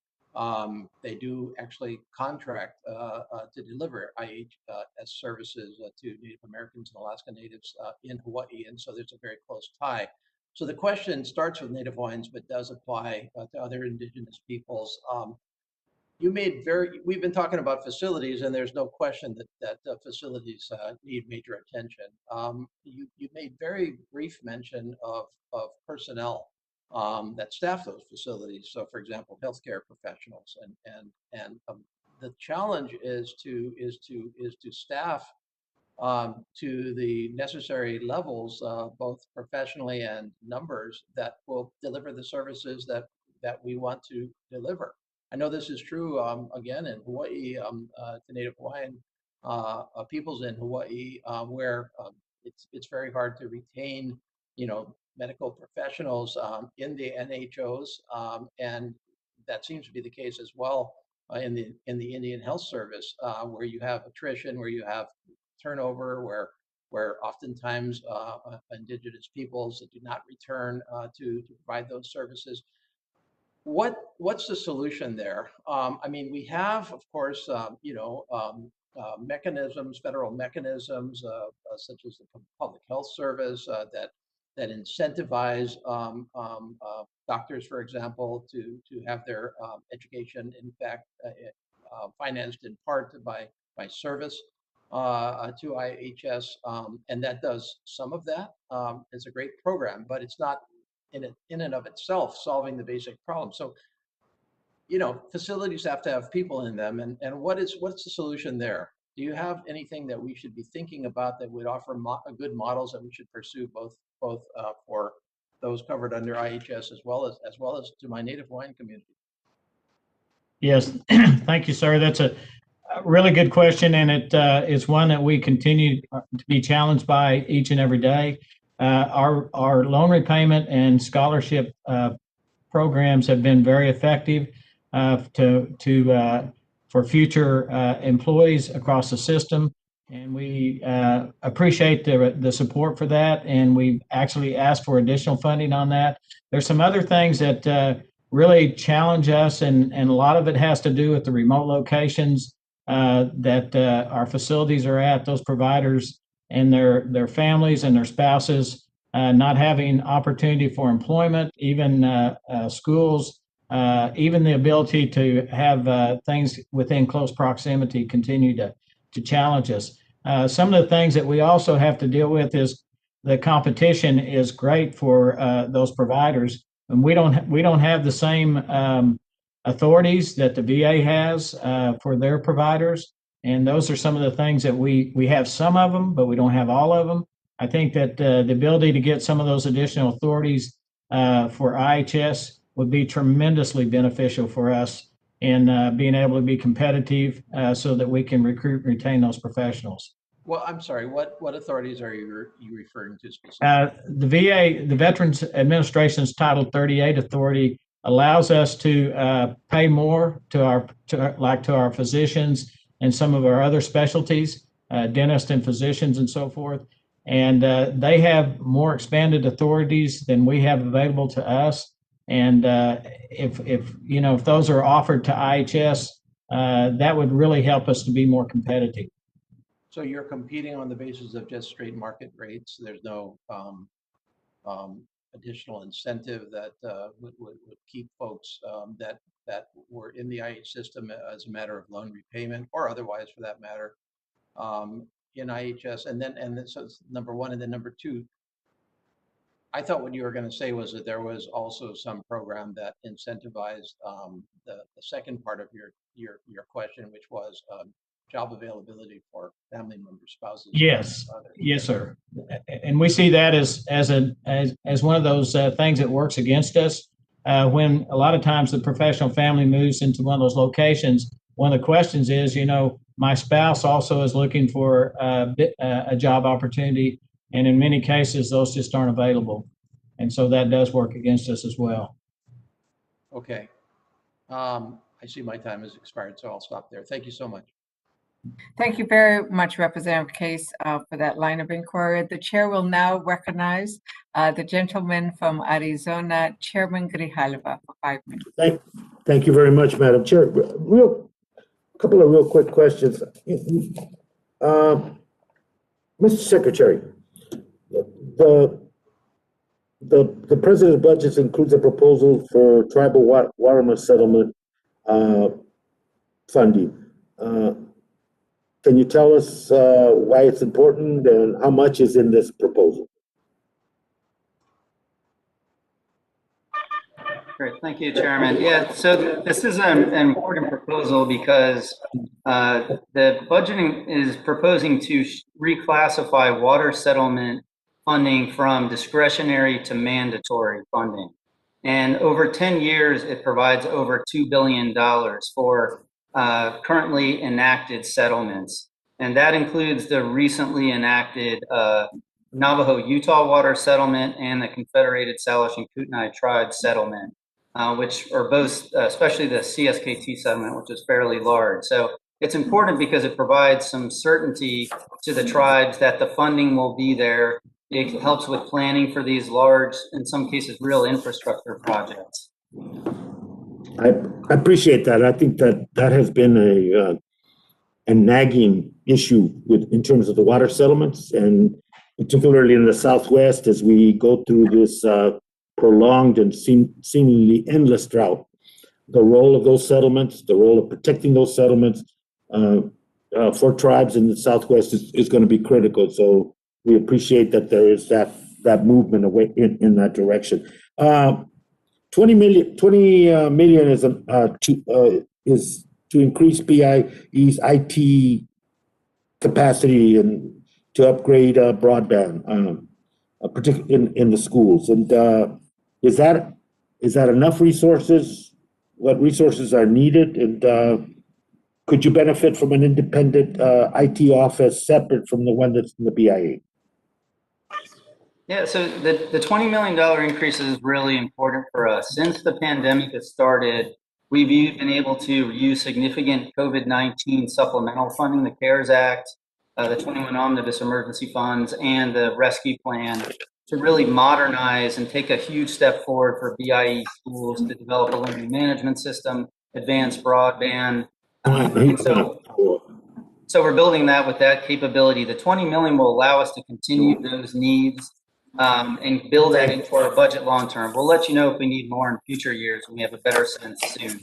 They do actually contract to deliver IHS services to Native Americans and Alaska Natives in Hawaii, and so there's a very close tie. So the question starts with Native Hawaiians, but does apply to other Indigenous peoples. We've been talking about facilities, and there's no question that facilities need major attention. You made very brief mention of personnel that staff those facilities. So, for example, healthcare professionals, and the challenge is to staff to the necessary levels, both professionally and numbers, that will deliver the services that we want to deliver. I know this is true, again, in Hawaii, the Native Hawaiian peoples in Hawaii, where it's very hard to retain, medical professionals in the NHOs, and that seems to be the case as well in the Indian Health Service, where you have attrition, where you have turnover, where oftentimes Indigenous peoples do not return to provide those services. What's the solution there? I mean, we have, of course, mechanisms, federal mechanisms, such as the Public Health Service, that incentivize doctors, for example, to have their education, in fact, financed in part by service to IHS, and that does some of that. It's a great program, but it's not in and of itself solving the basic problem. So, facilities have to have people in them, and what's the solution there? Do you have anything that we should be thinking about that would offer good models that we should pursue both for those covered under IHS as well as to my Native Hawaiian community? Yes, thank you, sir. That's a really good question, and it is one that we continue to be challenged by each and every day. Our loan repayment and scholarship programs have been very effective for future employees across the system, and we appreciate the support for that. And we've actually asked for additional funding on that. There's some other things that really challenge us, and a lot of it has to do with the remote locations that our facilities are at. Those providers and their families and their spouses not having opportunity for employment, even schools, even the ability to have things within close proximity continue to challenge us. Some of the things that we also have to deal with is the competition is great for those providers, and we don't have the same authorities that the VA has for their providers. And those are some of the things that we have some of them, but we don't have all of them. I think that the ability to get some of those additional authorities for IHS would be tremendously beneficial for us in being able to be competitive so that we can recruit and retain those professionals. Well, I'm sorry, what authorities are you referring to specifically? The VA, the Veterans Administration's Title 38 authority allows us to pay more to our physicians and some of our other specialties, dentists and physicians and so forth. And they have more expanded authorities than we have available to us. And if those are offered to IHS, that would really help us to be more competitive. So you're competing on the basis of just straight market rates. There's no additional incentive that would keep folks that were in the IH system as a matter of loan repayment or otherwise, for that matter, in IHS. So it's number one, and then number two. I thought what you were going to say was that there was also some program that incentivized the second part of your question, which was job availability for family members, spouses. Yes, yes, sir. And we see that as one of those things that works against us. When a lot of times the professional family moves into one of those locations, one of the questions is, my spouse also is looking for a job opportunity, and in many cases, those just aren't available. And so that does work against us as well. Okay. I see my time has expired, so I'll stop there. Thank you so much. Thank you very much, Representative Case, for that line of inquiry. The chair will now recognize the gentleman from Arizona, Chairman Grijalva, for 5 minutes. Thank you very much, Madam Chair. Couple of real quick questions. Mr. Secretary, the President's budget includes a proposal for tribal water settlement funding. Can you tell us why it's important and how much is in this proposal? Great, thank you, Chairman. Yeah, so this is an important proposal because the budgeting is proposing to reclassify water settlement funding from discretionary to mandatory funding. And over 10 years, it provides over $2 billion for currently enacted settlements. And that includes the recently enacted Navajo-Utah water settlement and the Confederated Salish and Kootenai tribe settlement, which are both, especially the CSKT settlement, which is fairly large. So it's important because it provides some certainty to the tribes that the funding will be there. It helps with planning for these large, in some cases, real infrastructure projects. I appreciate that. I think that has been a nagging issue in terms of the water settlements, and particularly in the Southwest as we go through this prolonged and seemingly endless drought. The role of those settlements, the role of protecting those settlements for tribes in the Southwest is going to be critical. So we appreciate that there is that movement away in that direction. 20 million is to increase BIE's IT capacity and to upgrade broadband, particularly in the schools. And is that enough resources? What resources are needed? And could you benefit from an independent IT office separate from the one that's in the BIA? Yeah, so the $20 million increase is really important for us. Since the pandemic has started, we've been able to use significant COVID-19 supplemental funding, the CARES Act, the 21 Omnibus Emergency Funds, and the Rescue Plan to really modernize and take a huge step forward for BIE schools to develop a learning management system, advanced broadband. So we're building that with that capability. The 20 million will allow us to continue those needs and build that into our budget long term. We'll let you know if we need more in future years when we have a better sense soon.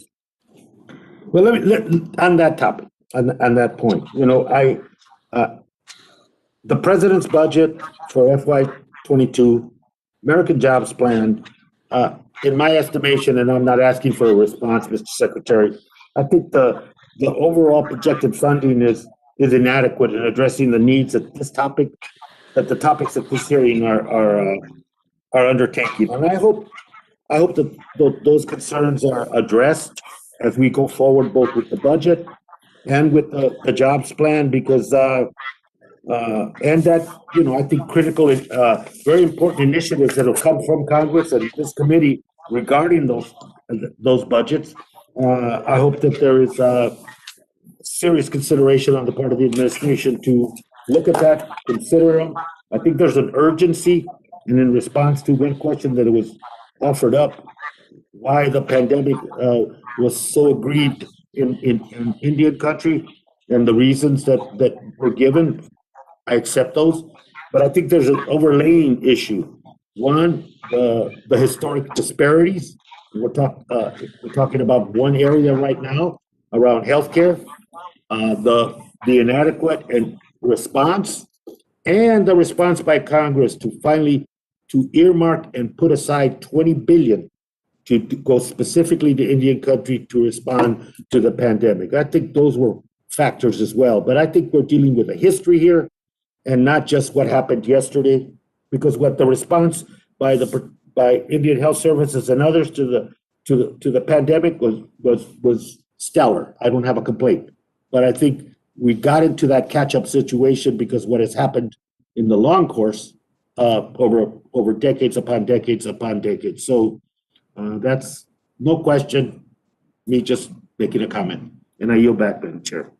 Well, let on that topic, on that point, the president's budget for FY22, American Jobs Plan, in my estimation, and I'm not asking for a response, Mr. Secretary, I think the overall projected funding is inadequate in addressing the needs of this topic, that the topics of this hearing are undertaking. And I hope that those concerns are addressed as we go forward, both with the budget and with the jobs plan, because and that, I think critical, very important initiatives that will come from Congress and this committee regarding those budgets. I hope that there is serious consideration on the part of the administration to look at that, consider them. I think there's an urgency, and in response to one question that was offered up, why the pandemic was so agreed in Indian country, and the reasons that were given, I accept those. But I think there's an overlaying issue. One, the historic disparities. We're talking about one area right now around healthcare, the inadequate and response, and the response by Congress to finally to earmark and put aside 20 billion to go specifically to Indian country to respond to the pandemic. I think those were factors as well. But I think we're dealing with a history here and not just what happened yesterday, because what the response by Indian Health Services and others to the pandemic was stellar. I don't have a complaint. But I think we got into that catch-up situation because what has happened in the long course over decades upon decades upon decades. So that's no question, me just making a comment. And I yield back, Madam Chair.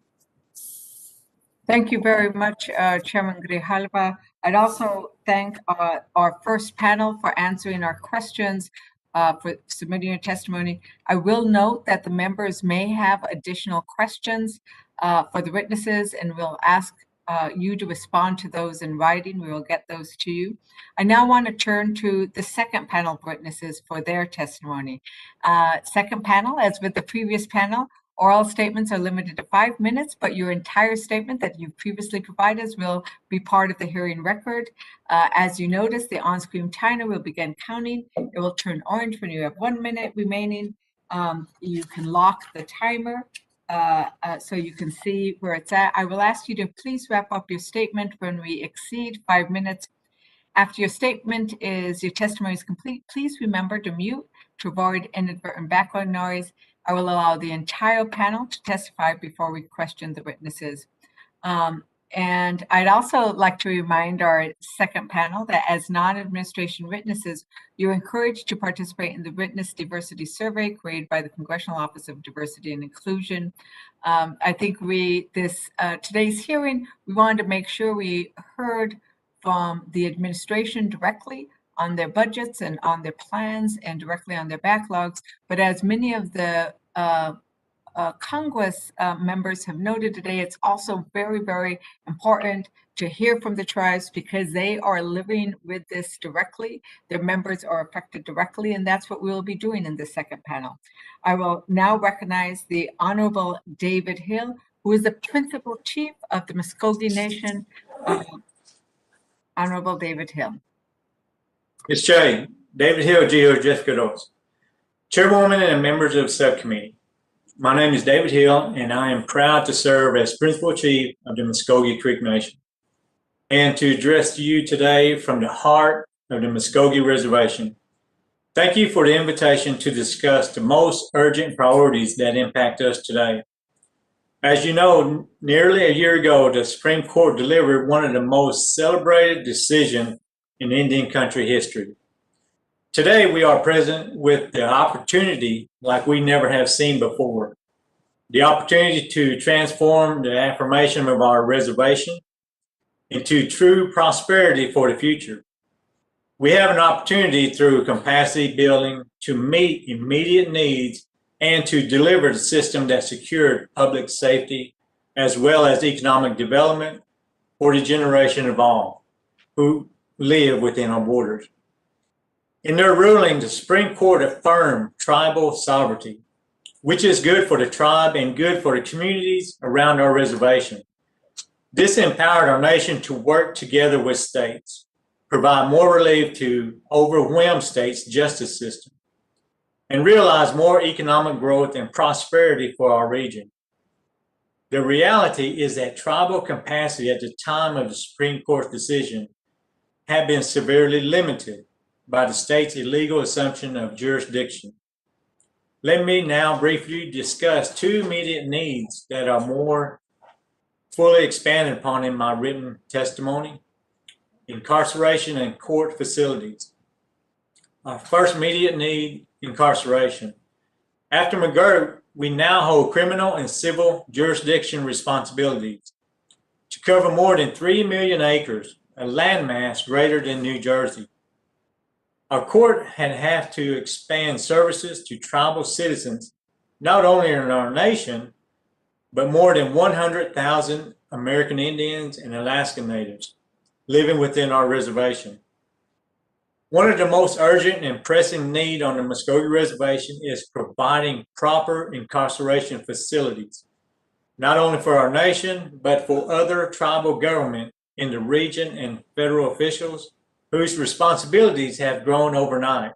Thank you very much, Chairman Grijalva. I'd also thank our first panel for answering our questions, for submitting your testimony. I will note that the members may have additional questions for the witnesses, and we'll ask you to respond to those in writing. We will get those to you. I now want to turn to the second panel of witnesses for their testimony. Second panel, as with the previous panel, oral statements are limited to 5 minutes, but your entire statement that you've previously provided will be part of the hearing record. As you notice, the on-screen timer will begin counting. It will turn orange when you have 1 minute remaining. You can lock the timer so you can see where it's at. I will ask you to please wrap up your statement when we exceed 5 minutes. After your testimony is complete, please remember to mute to avoid inadvertent background noise. I will allow the entire panel to testify before we question the witnesses. And I'd also like to remind our second panel that as non-administration witnesses, you're encouraged to participate in the Witness Diversity Survey created by the Congressional Office of Diversity and Inclusion. I think today's hearing, we wanted to make sure we heard from the administration directly on their budgets and on their plans and directly on their backlogs. But as many of the Congress members have noted today, it's also very, very important to hear from the tribes because they are living with this directly. Their members are affected directly, and that's what we'll be doing in the second panel. I will now recognize the Honorable David Hill, who is the Principal Chief of the Muskogee Nation. Honorable David Hill. Ms. Chair, David Hill, Geo Jessica Rose. Chairwoman and members of the subcommittee, my name is David Hill, and I am proud to serve as Principal Chief of the Muskogee Creek Nation and to address you today from the heart of the Muskogee Reservation. Thank you for the invitation to discuss the most urgent priorities that impact us today. As you know, nearly a year ago, the Supreme Court delivered one of the most celebrated decisions in Indian country history. Today, we are present with the opportunity like we never have seen before. The opportunity to transform the affirmation of our reservation into true prosperity for the future. We have an opportunity through capacity building to meet immediate needs and to deliver the system that secured public safety as well as economic development for the generation of all who live within our borders. In their ruling, the Supreme Court affirmed tribal sovereignty, which is good for the tribe and good for the communities around our reservation. This empowered our nation to work together with states. provide more relief to overwhelmed states' justice system, and realize more economic growth and prosperity for our region. The reality is that tribal capacity at the time of the Supreme Court's decision had been severely limited by the state's illegal assumption of jurisdiction. Let me now briefly discuss two immediate needs that are more fully expanded upon in my written testimony: incarceration and court facilities. Our first immediate need, incarceration. After McGirt, we now hold criminal and civil jurisdiction responsibilities to cover more than 3 million acres, a landmass greater than New Jersey. Our court had have to expand services to tribal citizens, not only in our nation, but more than 100,000 American Indians and Alaska Natives living within our reservation. One of the most urgent and pressing needs on the Muskogee Reservation is providing proper incarceration facilities, not only for our nation, but for other tribal government in the region and federal officials whose responsibilities have grown overnight.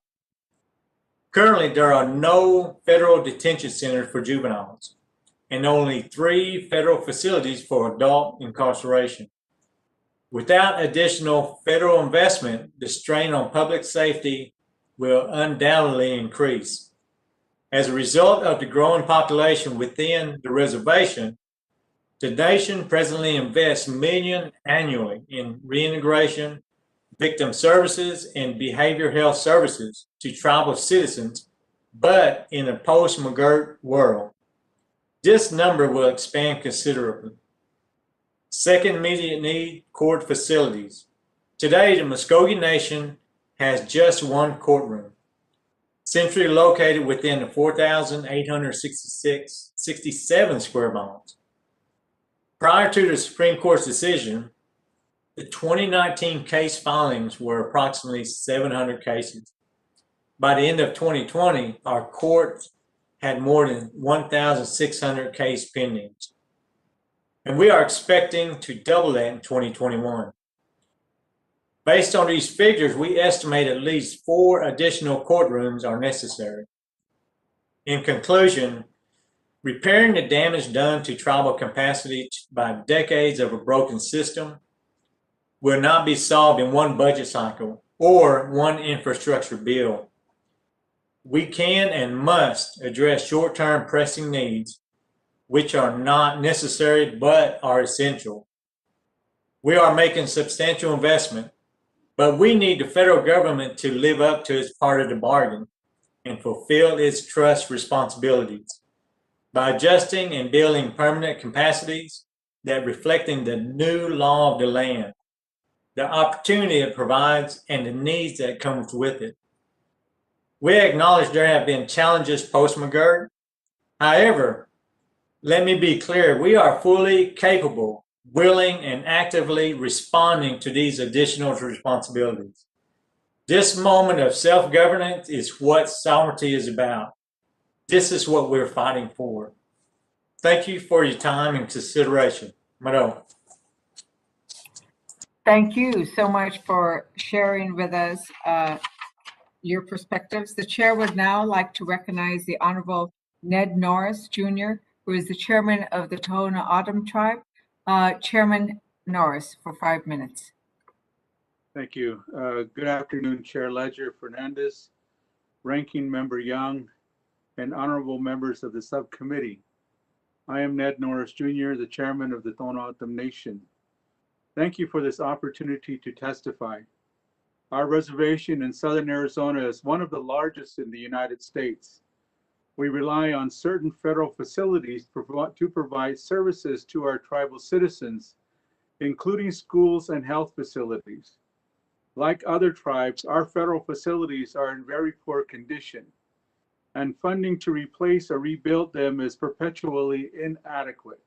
Currently, there are no federal detention centers for juveniles and only 3 federal facilities for adult incarceration. Without additional federal investment, the strain on public safety will undoubtedly increase. As a result of the growing population within the reservation, the nation presently invests millions annually in reintegration, victim services, and behavioral health services to tribal citizens, but in a post-McGirt world, this number will expand considerably. Second immediate need, court facilities. Today, the Muskogee Nation has just one courtroom, centrally located within the 4,867 square miles. Prior to the Supreme Court's decision, the 2019 case filings were approximately 700 cases. By the end of 2020, our court had more than 1,600 case pendings. And we are expecting to double that in 2021. Based on these figures, we estimate at least 4 additional courtrooms are necessary. In conclusion, repairing the damage done to tribal capacity by decades of a broken system will not be solved in one budget cycle or one infrastructure bill. We can and must address short-term pressing needs, which are not necessary but are essential. We are making substantial investment, but we need the federal government to live up to its part of the bargain and fulfill its trust responsibilities by adjusting and building permanent capacities that reflecting the new law of the land, the opportunity it provides, and the needs that comes with it. We acknowledge there have been challenges post-McGirt. However, let me be clear, we are fully capable, willing, and actively responding to these additional responsibilities. This moment of self-governance is what sovereignty is about. This is what we're fighting for. Thank you for your time and consideration. Mado. Thank you so much for sharing with us your perspectives. The chair would now like to recognize the Honorable Ned Norris, Jr., who is the chairman of the Tohono O'odham tribe. Chairman Norris, for 5 minutes. Thank you. Good afternoon, Chair Ledger Fernandez, Ranking Member Young, and honorable members of the subcommittee. I am Ned Norris, Jr., the chairman of the Tohono O'odham Nation. Thank you for this opportunity to testify. Our reservation in southern Arizona is one of the largest in the United States. We rely on certain federal facilities to provide services to our tribal citizens, including schools and health facilities. Like other tribes, our federal facilities are in very poor condition, and funding to replace or rebuild them is perpetually inadequate.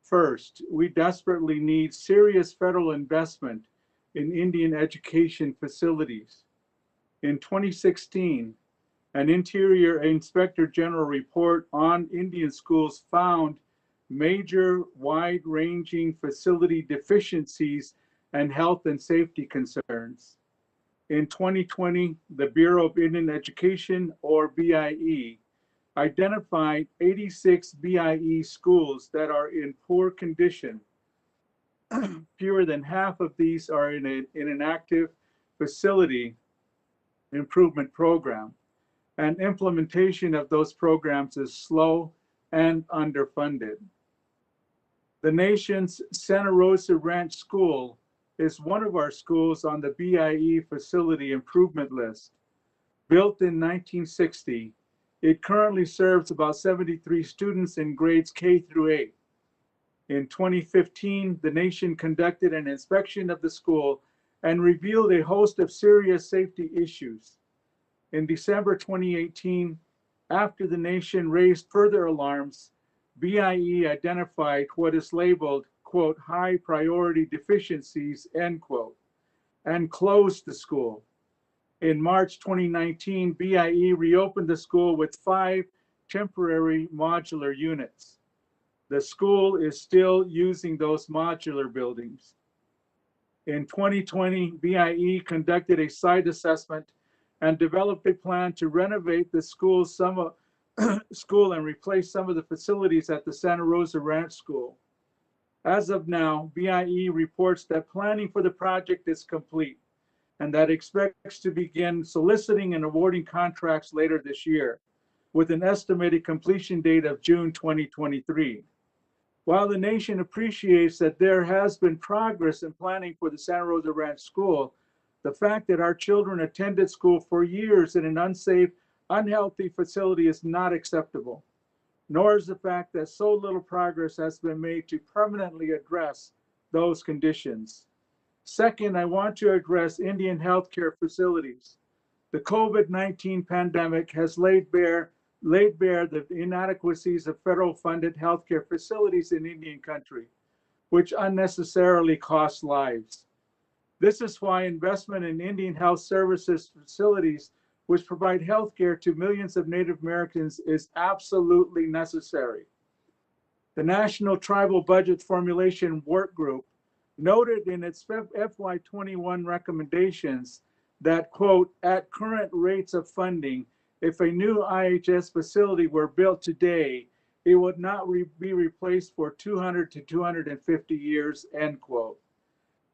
First, we desperately need serious federal investment in Indian education facilities. In 2016, an Interior Inspector General report on Indian schools found major wide-ranging facility deficiencies and health and safety concerns. In 2020, the Bureau of Indian Education, or BIE, identified 86 BIE schools that are in poor condition. Fewer than half of these are in an active facility improvement program, and implementation of those programs is slow and underfunded. The nation's Santa Rosa Ranch School is one of our schools on the BIE facility improvement list. Built in 1960, it currently serves about 73 students in grades K through 8. In 2015, the nation conducted an inspection of the school and revealed a host of serious safety issues. In December 2018, after the nation raised further alarms, BIE identified what is labeled, quote, high priority deficiencies, end quote, and closed the school. In March 2019, BIE reopened the school with 5 temporary modular units. The school is still using those modular buildings. In 2020, BIE conducted a site assessment and developed a plan to renovate the school and replace some of the facilities at the Santa Rosa Ranch School. As of now, BIE reports that planning for the project is complete and that expects to begin soliciting and awarding contracts later this year, with an estimated completion date of June 2023. While the nation appreciates that there has been progress in planning for the Santa Rosa Ranch School, the fact that our children attended school for years in an unsafe, unhealthy facility is not acceptable, nor is the fact that so little progress has been made to permanently address those conditions. Second, I want to address Indian healthcare facilities. The COVID-19 pandemic has laid bare the inadequacies of federal funded healthcare facilities in Indian country, which unnecessarily cost lives. This is why investment in Indian health services facilities, which provide healthcare to millions of Native Americans, is absolutely necessary. The National Tribal Budget Formulation Work Group noted in its FY21 recommendations that, quote, at current rates of funding, if a new IHS facility were built today, it would not be replaced for 200 to 250 years, end quote.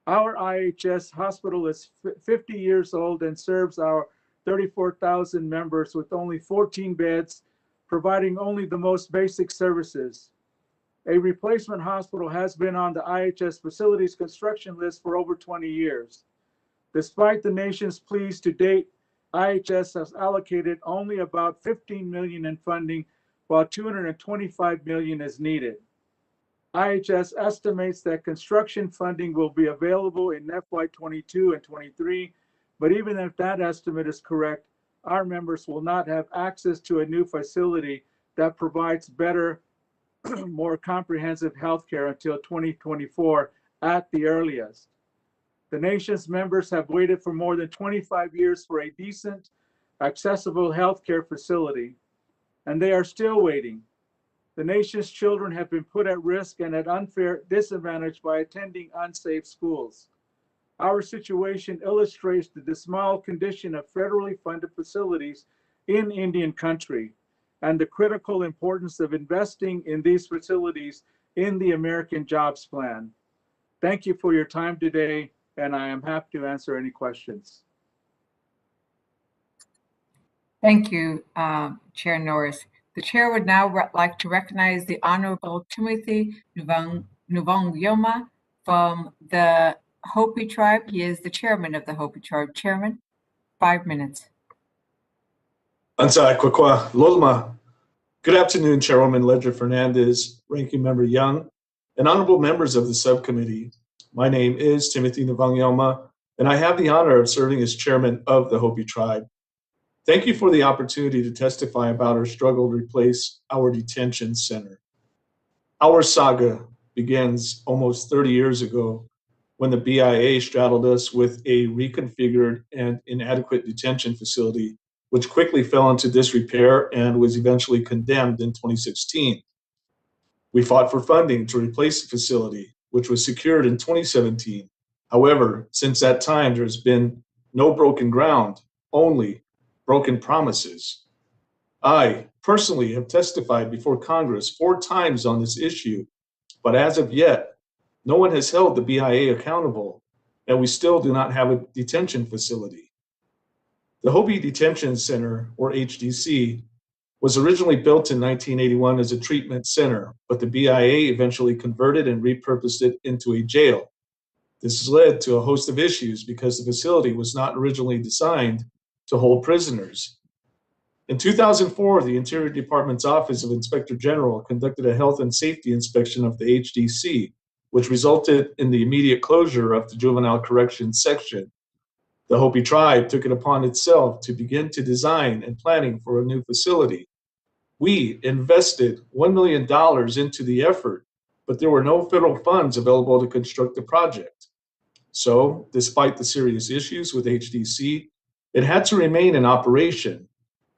Our IHS hospital is 50 years old and serves our 34,000 members with only 14 beds, providing only the most basic services. A replacement hospital has been on the IHS facilities construction list for over 20 years. Despite the nation's pleas to date, IHS has allocated only about $15 million in funding, while $225 million is needed. IHS estimates that construction funding will be available in FY22 and 23, but even if that estimate is correct, our members will not have access to a new facility that provides better, more comprehensive health care until 2024 at the earliest. The nation's members have waited for more than 25 years for a decent, accessible healthcare facility, and they are still waiting. The nation's children have been put at risk and at unfair disadvantage by attending unsafe schools. Our situation illustrates the dismal condition of federally funded facilities in Indian country and the critical importance of investing in these facilities in the American Jobs Plan. Thank you for your time today, and I am happy to answer any questions. Thank you, Chair Norris. The chair would now like to recognize the Honorable Timothy Nuvongyoma from the Hopi tribe. He is the chairman of the Hopi tribe. Chairman, 5 minutes. Ansai Kwakwa Lolma. Good afternoon, Chairwoman Ledger Fernandez, Ranking Member Young, and honorable members of the subcommittee. My name is Timothy Nuvongyoma, and I have the honor of serving as chairman of the Hopi tribe. Thank you for the opportunity to testify about our struggle to replace our detention center. Our saga begins almost 30 years ago when the BIA straddled us with a reconfigured and inadequate detention facility, which quickly fell into disrepair and was eventually condemned in 2016. We fought for funding to replace the facility, which was secured in 2017. However, since that time, there's been no broken ground, only broken promises. I personally have testified before Congress 4 times on this issue, but as of yet, no one has held the BIA accountable, and we still do not have a detention facility. The Hopi Detention Center, or HDC, was originally built in 1981 as a treatment center, but the BIA eventually converted and repurposed it into a jail. This has led to a host of issues because the facility was not originally designed to hold prisoners. In 2004, the Interior Department's Office of Inspector General conducted a health and safety inspection of the HDC, which resulted in the immediate closure of the Juvenile Corrections Section. The Hopi tribe took it upon itself to begin to design and planning for a new facility. We invested $1 million into the effort, but there were no federal funds available to construct the project. So, despite the serious issues with HDC, it had to remain in operation.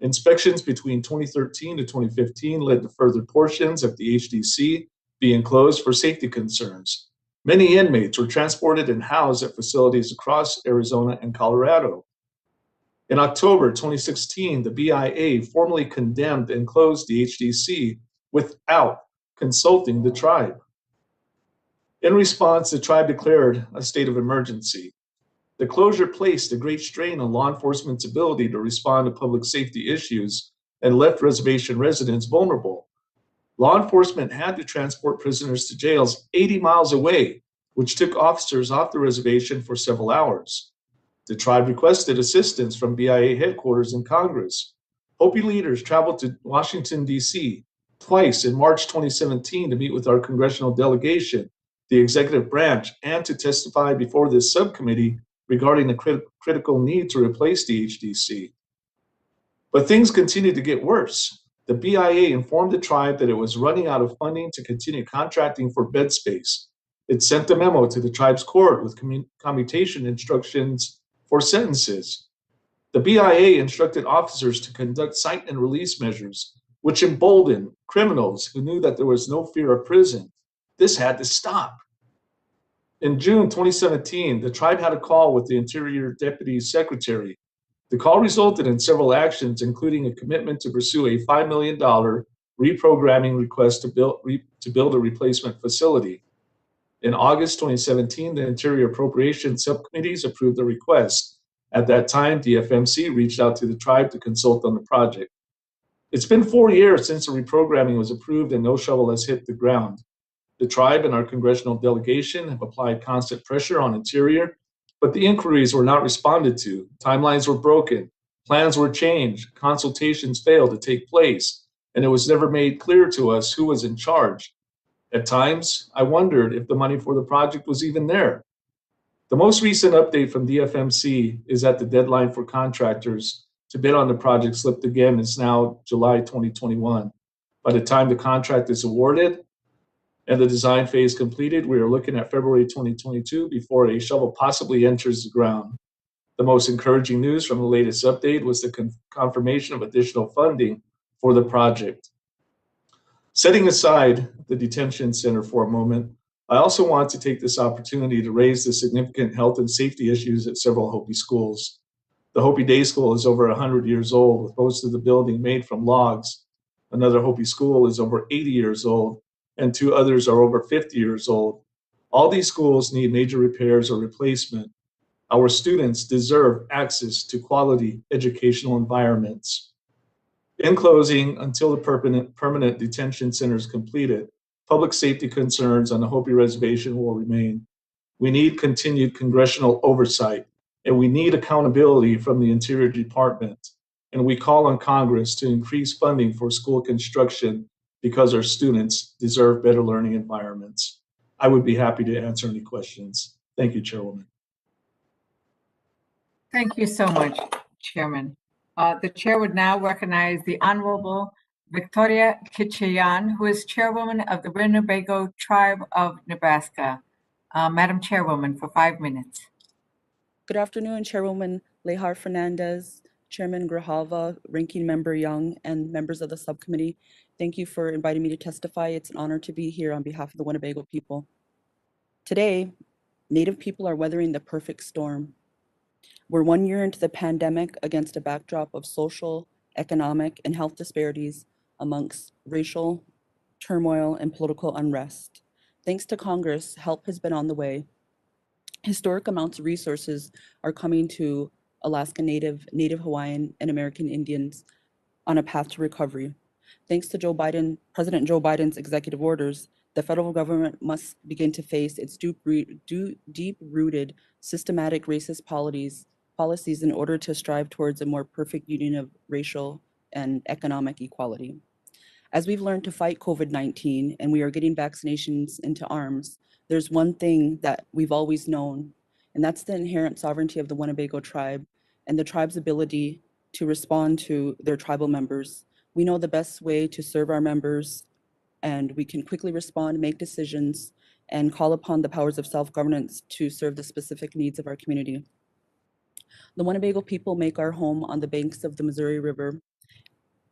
Inspections between 2013 to 2015 led to further portions of the HDC being closed for safety concerns. Many inmates were transported and housed at facilities across Arizona and Colorado. In October 2016, the BIA formally condemned and closed the HDC without consulting the tribe. In response, the tribe declared a state of emergency. The closure placed a great strain on law enforcement's ability to respond to public safety issues and left reservation residents vulnerable. Law enforcement had to transport prisoners to jails 80 miles away, which took officers off the reservation for several hours. The tribe requested assistance from BIA headquarters in Congress. Hopi leaders traveled to Washington, D.C. twice in March 2017 to meet with our congressional delegation, the executive branch, and to testify before this subcommittee regarding the critical need to replace the HDC. But things continued to get worse. The BIA informed the tribe that it was running out of funding to continue contracting for bed space. It sent a memo to the tribe's court with commutation instructions for sentences. The BIA instructed officers to conduct cite and release measures, which emboldened criminals who knew that there was no fear of prison. This had to stop. In June 2017, the tribe had a call with the Interior Deputy Secretary. The call resulted in several actions, including a commitment to pursue a $5 million reprogramming request to build a replacement facility. In August 2017, the Interior Appropriations Subcommittees approved the request. At that time, DFMC reached out to the tribe to consult on the project. It's been 4 years since the reprogramming was approved and no shovel has hit the ground. The tribe and our congressional delegation have applied constant pressure on Interior, but the inquiries were not responded to. Timelines were broken, plans were changed, consultations failed to take place, and it was never made clear to us who was in charge. At times, I wondered if the money for the project was even there. The most recent update from DFMC is that the deadline for contractors to bid on the project slipped again. It's now July 2021. By the time the contract is awarded and the design phase completed, we are looking at February 2022 before a shovel possibly enters the ground. The most encouraging news from the latest update was the confirmation of additional funding for the project. Setting aside the detention center for a moment, I also want to take this opportunity to raise the significant health and safety issues at several Hopi schools. The Hopi Day School is over 100 years old, with most of the building made from logs. Another Hopi school is over 80 years old, and 2 others are over 50 years old. All these schools need major repairs or replacement. Our students deserve access to quality educational environments. In closing, until the permanent detention center is completed, public safety concerns on the Hopi Reservation will remain. We need continued congressional oversight, and we need accountability from the Interior Department. And we call on Congress to increase funding for school construction because our students deserve better learning environments. I would be happy to answer any questions. Thank you, Chairwoman. Thank you so much, Chairman. The chair would now recognize the Honorable Victoria Kichayan, who is Chairwoman of the Winnebago Tribe of Nebraska. Madam Chairwoman, for 5 minutes. Good afternoon, Chairwoman Lehar Fernandez, Chairman Grijalva, Ranking Member Young, and members of the subcommittee. Thank you for inviting me to testify. It's an honor to be here on behalf of the Winnebago people. Today, Native people are weathering the perfect storm. We're 1 year into the pandemic against a backdrop of social, economic, and health disparities amongst racial turmoil and political unrest. Thanks to Congress, help has been on the way. Historic amounts of resources are coming to Alaska Native, Native Hawaiian, and American Indians on a path to recovery. Thanks to President Joe Biden's executive orders, the federal government must begin to face its deep-rooted systematic racist policies in order to strive towards a more perfect union of racial and economic equality. As we've learned to fight COVID-19 and we are getting vaccinations into arms, there's one thing that we've always known, and that's the inherent sovereignty of the Winnebago tribe and the tribe's ability to respond to their tribal members. We know the best way to serve our members, and we can quickly respond, make decisions, and call upon the powers of self-governance to serve the specific needs of our community. The Winnebago people make our home on the banks of the Missouri River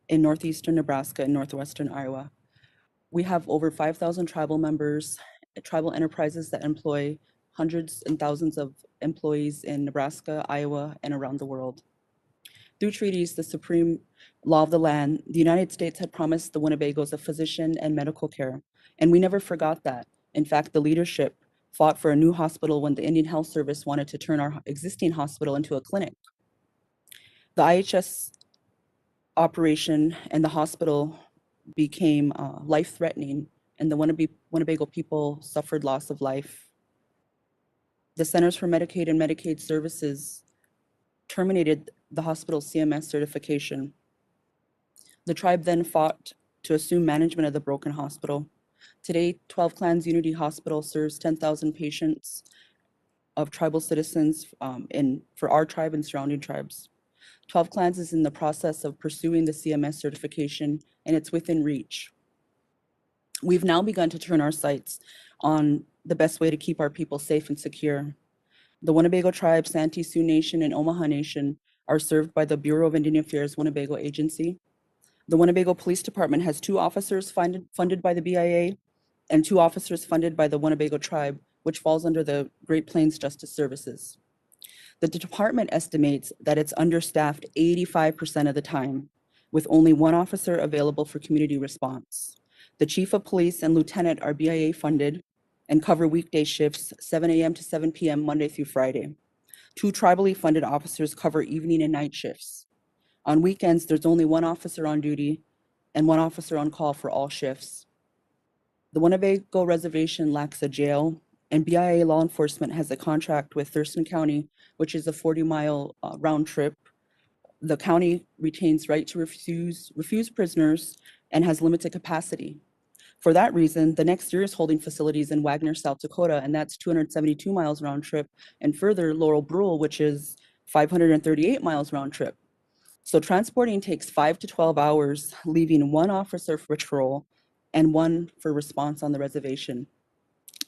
in northeastern Nebraska and northwestern Iowa. We have over 5,000 tribal members, tribal enterprises that employ hundreds and thousands of employees in Nebraska, Iowa, and around the world. Through treaties, the supreme law of the land, the United States had promised the Winnebagos a physician and medical care, and we never forgot that. In fact, the leadership fought for a new hospital when the Indian Health Service wanted to turn our existing hospital into a clinic. The IHS operation and the hospital became life-threatening, and the Winnebago people suffered loss of life. The Centers for Medicaid and Medicaid Services terminated the hospital's CMS certification. The tribe then fought to assume management of the broken hospital. Today, 12 Clans Unity Hospital serves 10,000 patients of tribal citizens for our tribe and surrounding tribes. 12 Clans is in the process of pursuing the CMS certification, and it's within reach. We've now begun to turn our sights on the best way to keep our people safe and secure. The Winnebago tribe, Santee Sioux Nation, and Omaha Nation are served by the Bureau of Indian Affairs Winnebago Agency. The Winnebago Police Department has 2 officers funded by the BIA and 2 officers funded by the Winnebago tribe, which falls under the Great Plains Justice Services. The department estimates that it's understaffed 85% of the time, with only 1 officer available for community response. The chief of police and lieutenant are BIA funded and cover weekday shifts 7 a.m. to 7 p.m. Monday through Friday. 2 tribally funded officers cover evening and night shifts. On weekends, there's only 1 officer on duty and 1 officer on call for all shifts. The Winnebago Reservation lacks a jail, and BIA law enforcement has a contract with Thurston County, which is a 40-mile round trip. The county retains right to refuse prisoners and has limited capacity. For that reason, the next year's holding facilities in Wagner, South Dakota, and that's 272 miles round trip, and further Laurel Brule, which is 538 miles round trip. So transporting takes 5 to 12 hours, leaving 1 officer for patrol and 1 for response on the reservation.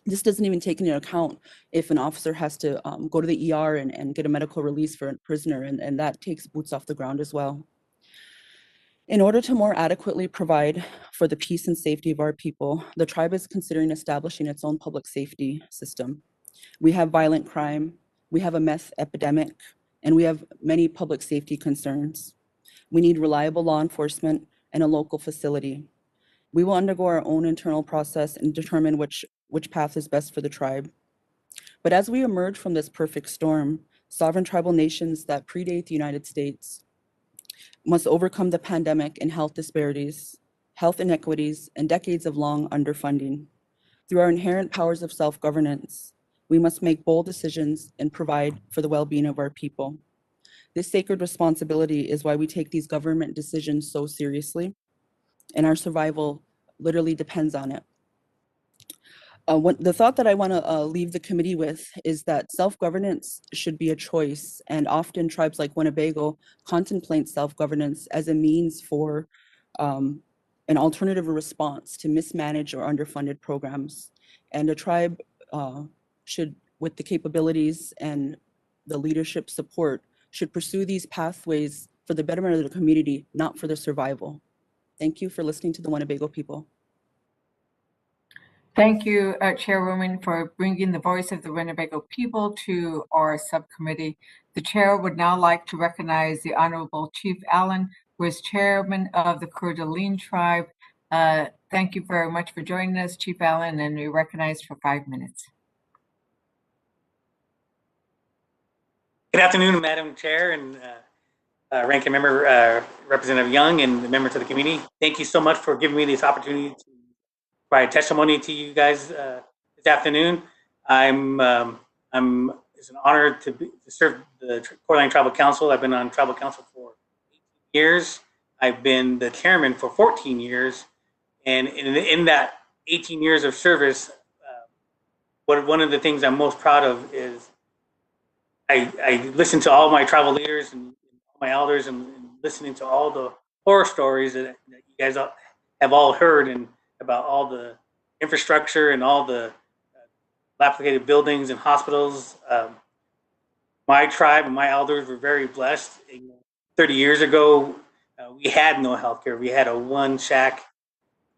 This doesn't even take into account if an officer has to go to the ER and get a medical release for a prisoner, and that takes boots off the ground as well. In order to more adequately provide for the peace and safety of our people, the tribe is considering establishing its own public safety system. We have violent crime, we have a meth epidemic, and we have many public safety concerns. We need reliable law enforcement and a local facility. We will undergo our own internal process and determine which path is best for the tribe. But as we emerge from this perfect storm, sovereign tribal nations that predate the United States must overcome the pandemic and health disparities, health inequities, and decades of long underfunding. Through our inherent powers of self-governance, we must make bold decisions and provide for the well-being of our people. This sacred responsibility is why we take these government decisions so seriously, and our survival literally depends on it. The thought that I want to leave the committee with is that self-governance should be a choice, and often tribes like Winnebago contemplate self-governance as a means for an alternative response to mismanaged or underfunded programs. And a tribe should, with the capabilities and the leadership support, should pursue these pathways for the betterment of the community, not for their survival. Thank you for listening to the Winnebago people. Thank you, Chairwoman, for bringing the voice of the Winnebago people to our subcommittee. The chair would now like to recognize the Honorable Chief Allen, who is chairman of the Coeur d'Alene tribe. Thank you very much for joining us, Chief Allen, and you're recognized for 5 minutes. Good afternoon, Madam Chair and Ranking Member Representative Young and the members of the committee. Thank you so much for giving me this opportunity to provide testimony to you guys this afternoon. It's an honor to serve the Coeur d'Alene Tribal Council. I've been on Tribal Council for 18 years. I've been the chairman for 14 years. And in that 18 years of service, one of the things I'm most proud of is I listen to all my tribal leaders and my elders and listening to all the horror stories that you guys have all heard and about all the infrastructure and all the dilapidated buildings and hospitals. My tribe and my elders were very blessed. 30 years ago, we had no healthcare. We had a one shack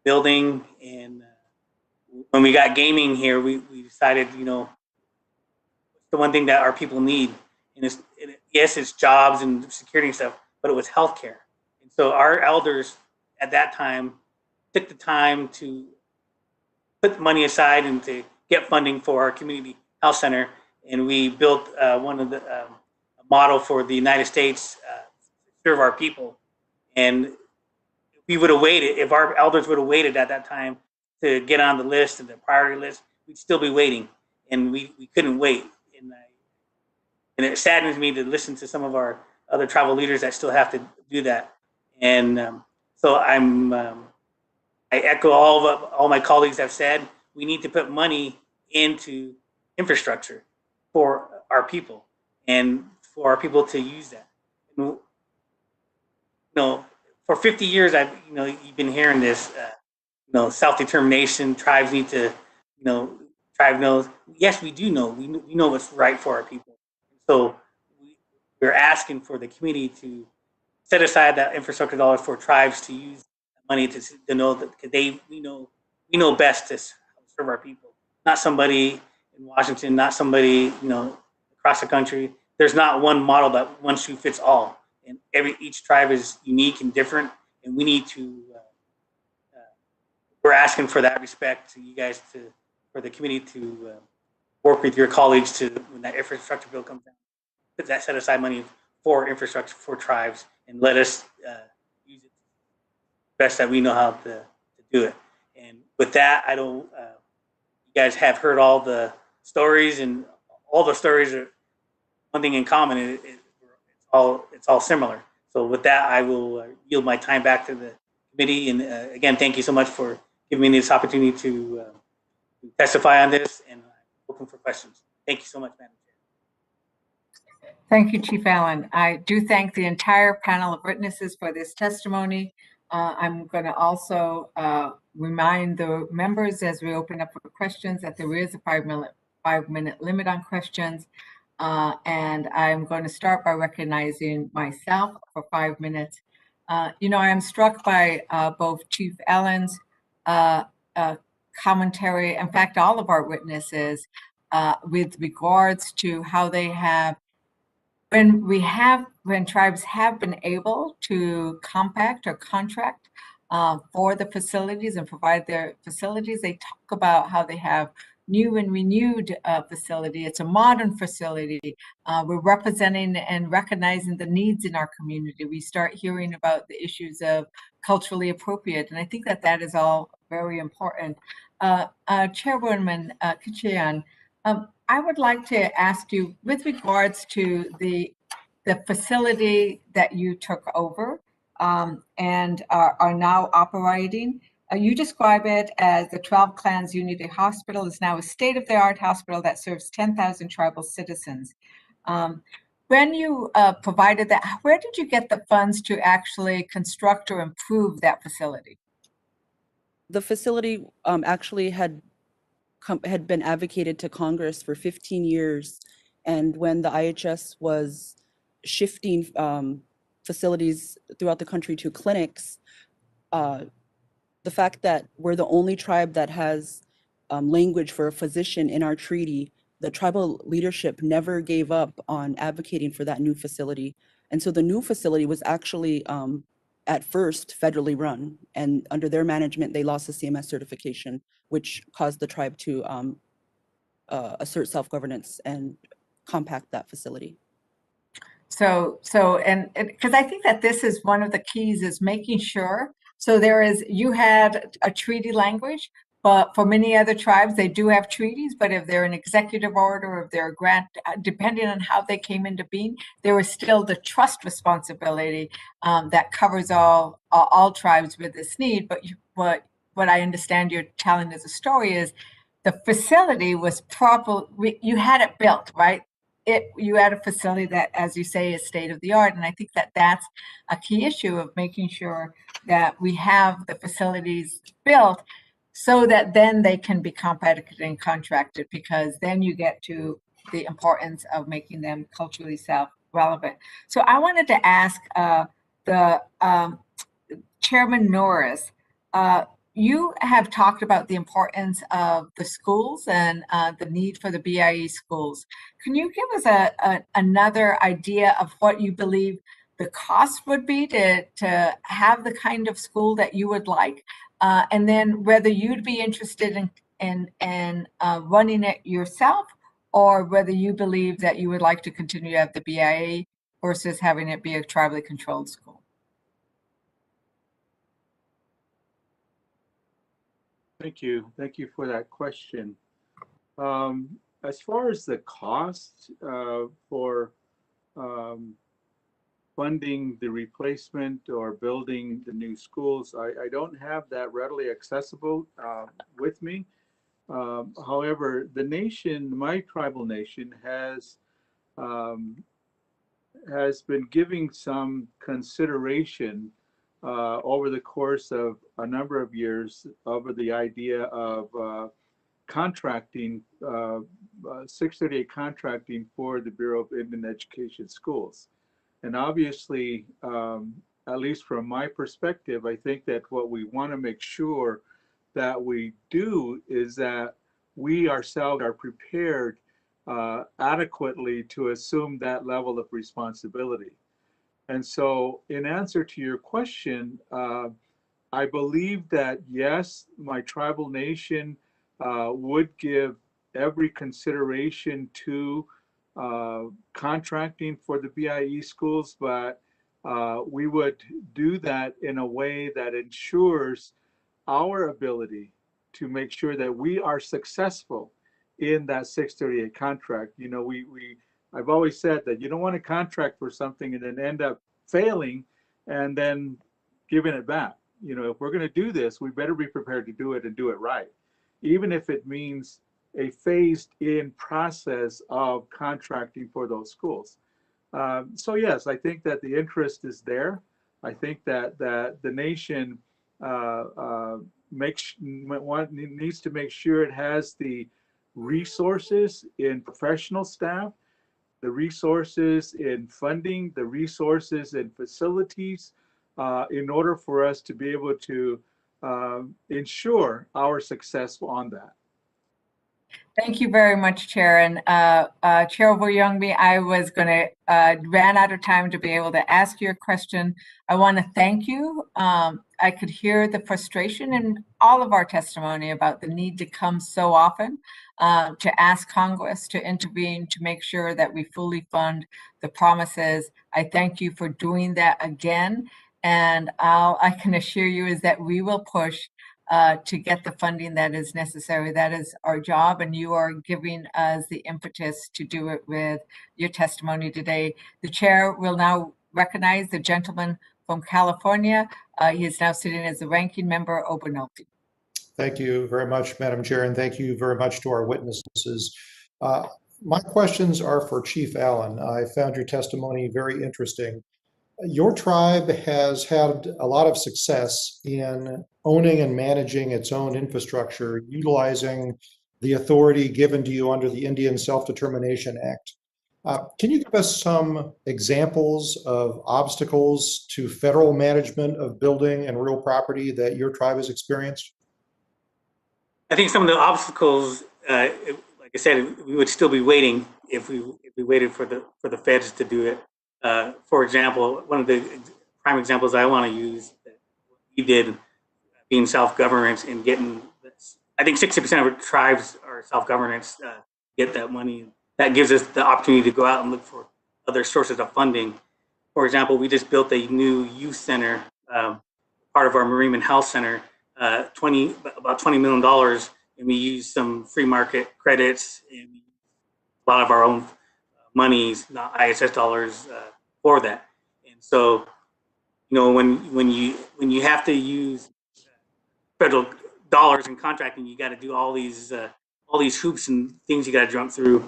building, and when we got gaming here, we decided, the one thing that our people need, and yes, it's jobs and security and stuff, but it was healthcare. And so our elders at that time took the time to put the money aside and to get funding for our community health center, and we built one of the model for the United States to serve our people. And we would have waited, if our elders would have waited at that time to get on the list and the priority list, we'd still be waiting, and we couldn't wait. And it saddens me to listen to some of our other tribal leaders that still have to do that. And so I echo all my colleagues have said. We need to put money into infrastructure for our people and for our people to use that. For 50 years, you've been hearing this, self-determination. Tribes need to, tribe knows. Yes, we do know. We know what's right for our people. So we're asking for the community to set aside that infrastructure dollars for tribes to use money to know that, because we know best to serve our people. Not somebody in Washington, not somebody across the country. There's not one model that one shoe fits all, and each tribe is unique and different, and we need to. We're asking for that respect to you guys, for the community to work with your colleagues to, when that infrastructure bill comes down, put that set aside money for infrastructure for tribes, and let us use it best that we know how to do it. And with that, you guys have heard all the stories, and all the stories are one thing in common. It's all similar. So with that, I will yield my time back to the committee. And again, thank you so much for giving me this opportunity to testify on this, and I'm open for questions. Thank you so much, Madam Chair. Thank you, Chief Allen. I do thank the entire panel of witnesses for this testimony. I'm going to also remind the members as we open up for questions that there is a 5-minute limit on questions. And I'm going to start by recognizing myself for 5 minutes. I am struck by both Chief Allen's commentary, in fact, all of our witnesses, with regards to how they have, when tribes have been able to compact or contract for the facilities and provide their facilities, they talk about how they have new and renewed facility. It's a modern facility. We're representing and recognizing the needs in our community. We start hearing about the issues of culturally appropriate, and I think that is all very important. Chairwoman Kichian, I would like to ask you, with regards to the facility that you took over and are now operating. You describe it as the 12 Clans Unity Hospital is now a state-of-the-art hospital that serves 10,000 tribal citizens. When you provided that, where did you get the funds to actually construct or improve that facility? The facility actually had been advocated to Congress for 15 years. And when the IHS was shifting facilities throughout the country to clinics, the fact that we're the only tribe that has language for a physician in our treaty, the tribal leadership never gave up on advocating for that new facility. And so the new facility was actually at first federally run, and under their management, they lost the CMS certification, which caused the tribe to assert self-governance and compact that facility. So, and because I think that this is one of the keys is making sure. So you had a treaty language, but for many other tribes, they do have treaties, but if they're an executive order, if they're a grant, depending on how they came into being, there was still the trust responsibility that covers all tribes with this need. But what I understand you're telling as a story is the facility was you had it built, right? You had a facility that, as you say, is state of the art. And I think that that's a key issue of making sure that we have the facilities built so that then they can be compacted and contracted, because then you get to the importance of making them culturally self-relevant. So I wanted to ask the Chairman Norris, you have talked about the importance of the schools and the need for the BIE schools. Can you give us another idea of what you believe the cost would be to have the kind of school that you would like, and then whether you'd be interested in running it yourself, or whether you believe that you would like to continue to have the BIE versus having it be a tribally controlled school? Thank you. Thank you for that question. As far as the cost for funding the replacement or building the new schools, I don't have that readily accessible with me. However, the nation, my tribal nation, has been giving some consideration over the course of a number of years over the idea of contracting, 638 contracting for the Bureau of Indian Education schools. And obviously, at least from my perspective, I think that what we want to make sure that we do is that we ourselves are prepared adequately to assume that level of responsibility. And so in answer to your question, I believe that yes, my tribal nation would give every consideration to contracting for the BIE schools, but we would do that in a way that ensures our ability to make sure that we are successful in that 638 contract. You know, I've always said that you don't want to contract for something and then end up failing and then giving it back. You know, if we're going to do this, we better be prepared to do it and do it right, even if it means a phased in process of contracting for those schools. So yes, I think that the interest is there. I think that the nation needs to make sure it has the resources in professional staff, the resources in funding, the resources in facilities, in order for us to be able to ensure our success on that. Thank you very much, Chair. And Chair Youngby, I was going to ran out of time to be able to ask you a question. I want to thank you. I could hear the frustration in all of our testimony about the need to come so often to ask Congress to intervene to make sure that we fully fund the promises. I thank you for doing that again. And I can assure you is that we will push to get the funding that is necessary. That is our job, and you are giving us the impetus to do it with your testimony today. The chair will now recognize the gentleman from California. He is now sitting as the ranking member, Obernolte. Thank you very much, Madam Chair, and thank you very much to our witnesses. My questions are for Chief Allen. I found your testimony very interesting. Your tribe has had a lot of success in owning and managing its own infrastructure, utilizing the authority given to you under the Indian Self-Determination Act. Can you give us some examples of obstacles to federal management of building and real property that your tribe has experienced? I think some of the obstacles, like I said, we would still be waiting if we waited for the feds to do it. For example, one of the prime examples I want to use that we did being self-governance and getting, I think 60% of tribes are self-governance, get that money. That gives us the opportunity to go out and look for other sources of funding. For example, we just built a new youth center, part of our Marineman Health Center, about $20 million, and we used some free market credits and a lot of our own monies, not ISS dollars, for that. And so, when you have to use federal dollars in contracting, you got to do all these hoops and things you got to jump through.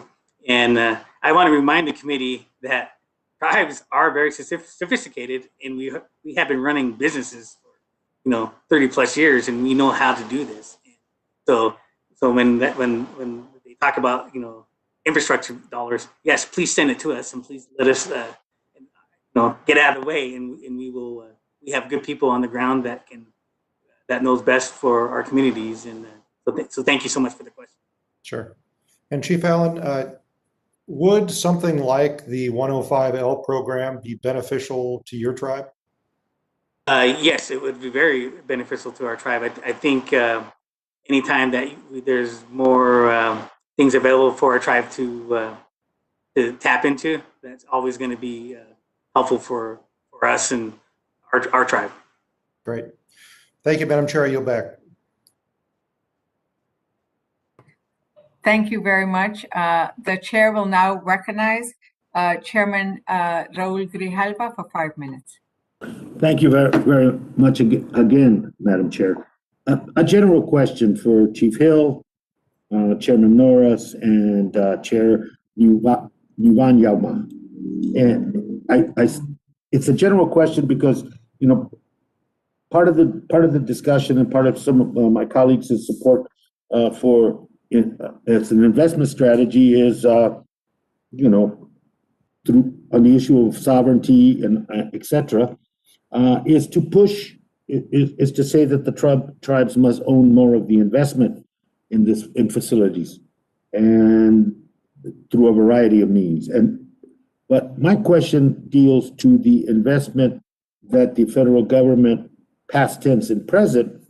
And I want to remind the committee that tribes are very sophisticated, and we have been running businesses for 30 plus years, and we know how to do this. So when they talk about infrastructure dollars, yes, please send it to us, and please let us get out of the way, and we have good people on the ground that knows best for our communities, and so thank you so much for the question. Sure. And Chief Allen, would something like the 105L program be beneficial to your tribe? Yes, it would be very beneficial to our tribe. I think anytime that there's more things available for our tribe to tap into, that's always going to be helpful for us and our tribe. Great. Thank you, Madam Chair. I yield back. Thank you very much. The chair will now recognize Chairman Raul Grijalva for 5 minutes. Thank you very, very much again, Madam Chair. A general question for Chief Hill, Chairman Norris, and Chair Nuvanyama. And it's a general question because part of the discussion and part of some of my colleagues' support for it's an investment strategy is on the issue of sovereignty and et cetera, is to push is to say that the tribes must own more of the investment in facilities and through a variety of means. But my question deals to the investment that the federal government, past tense and present,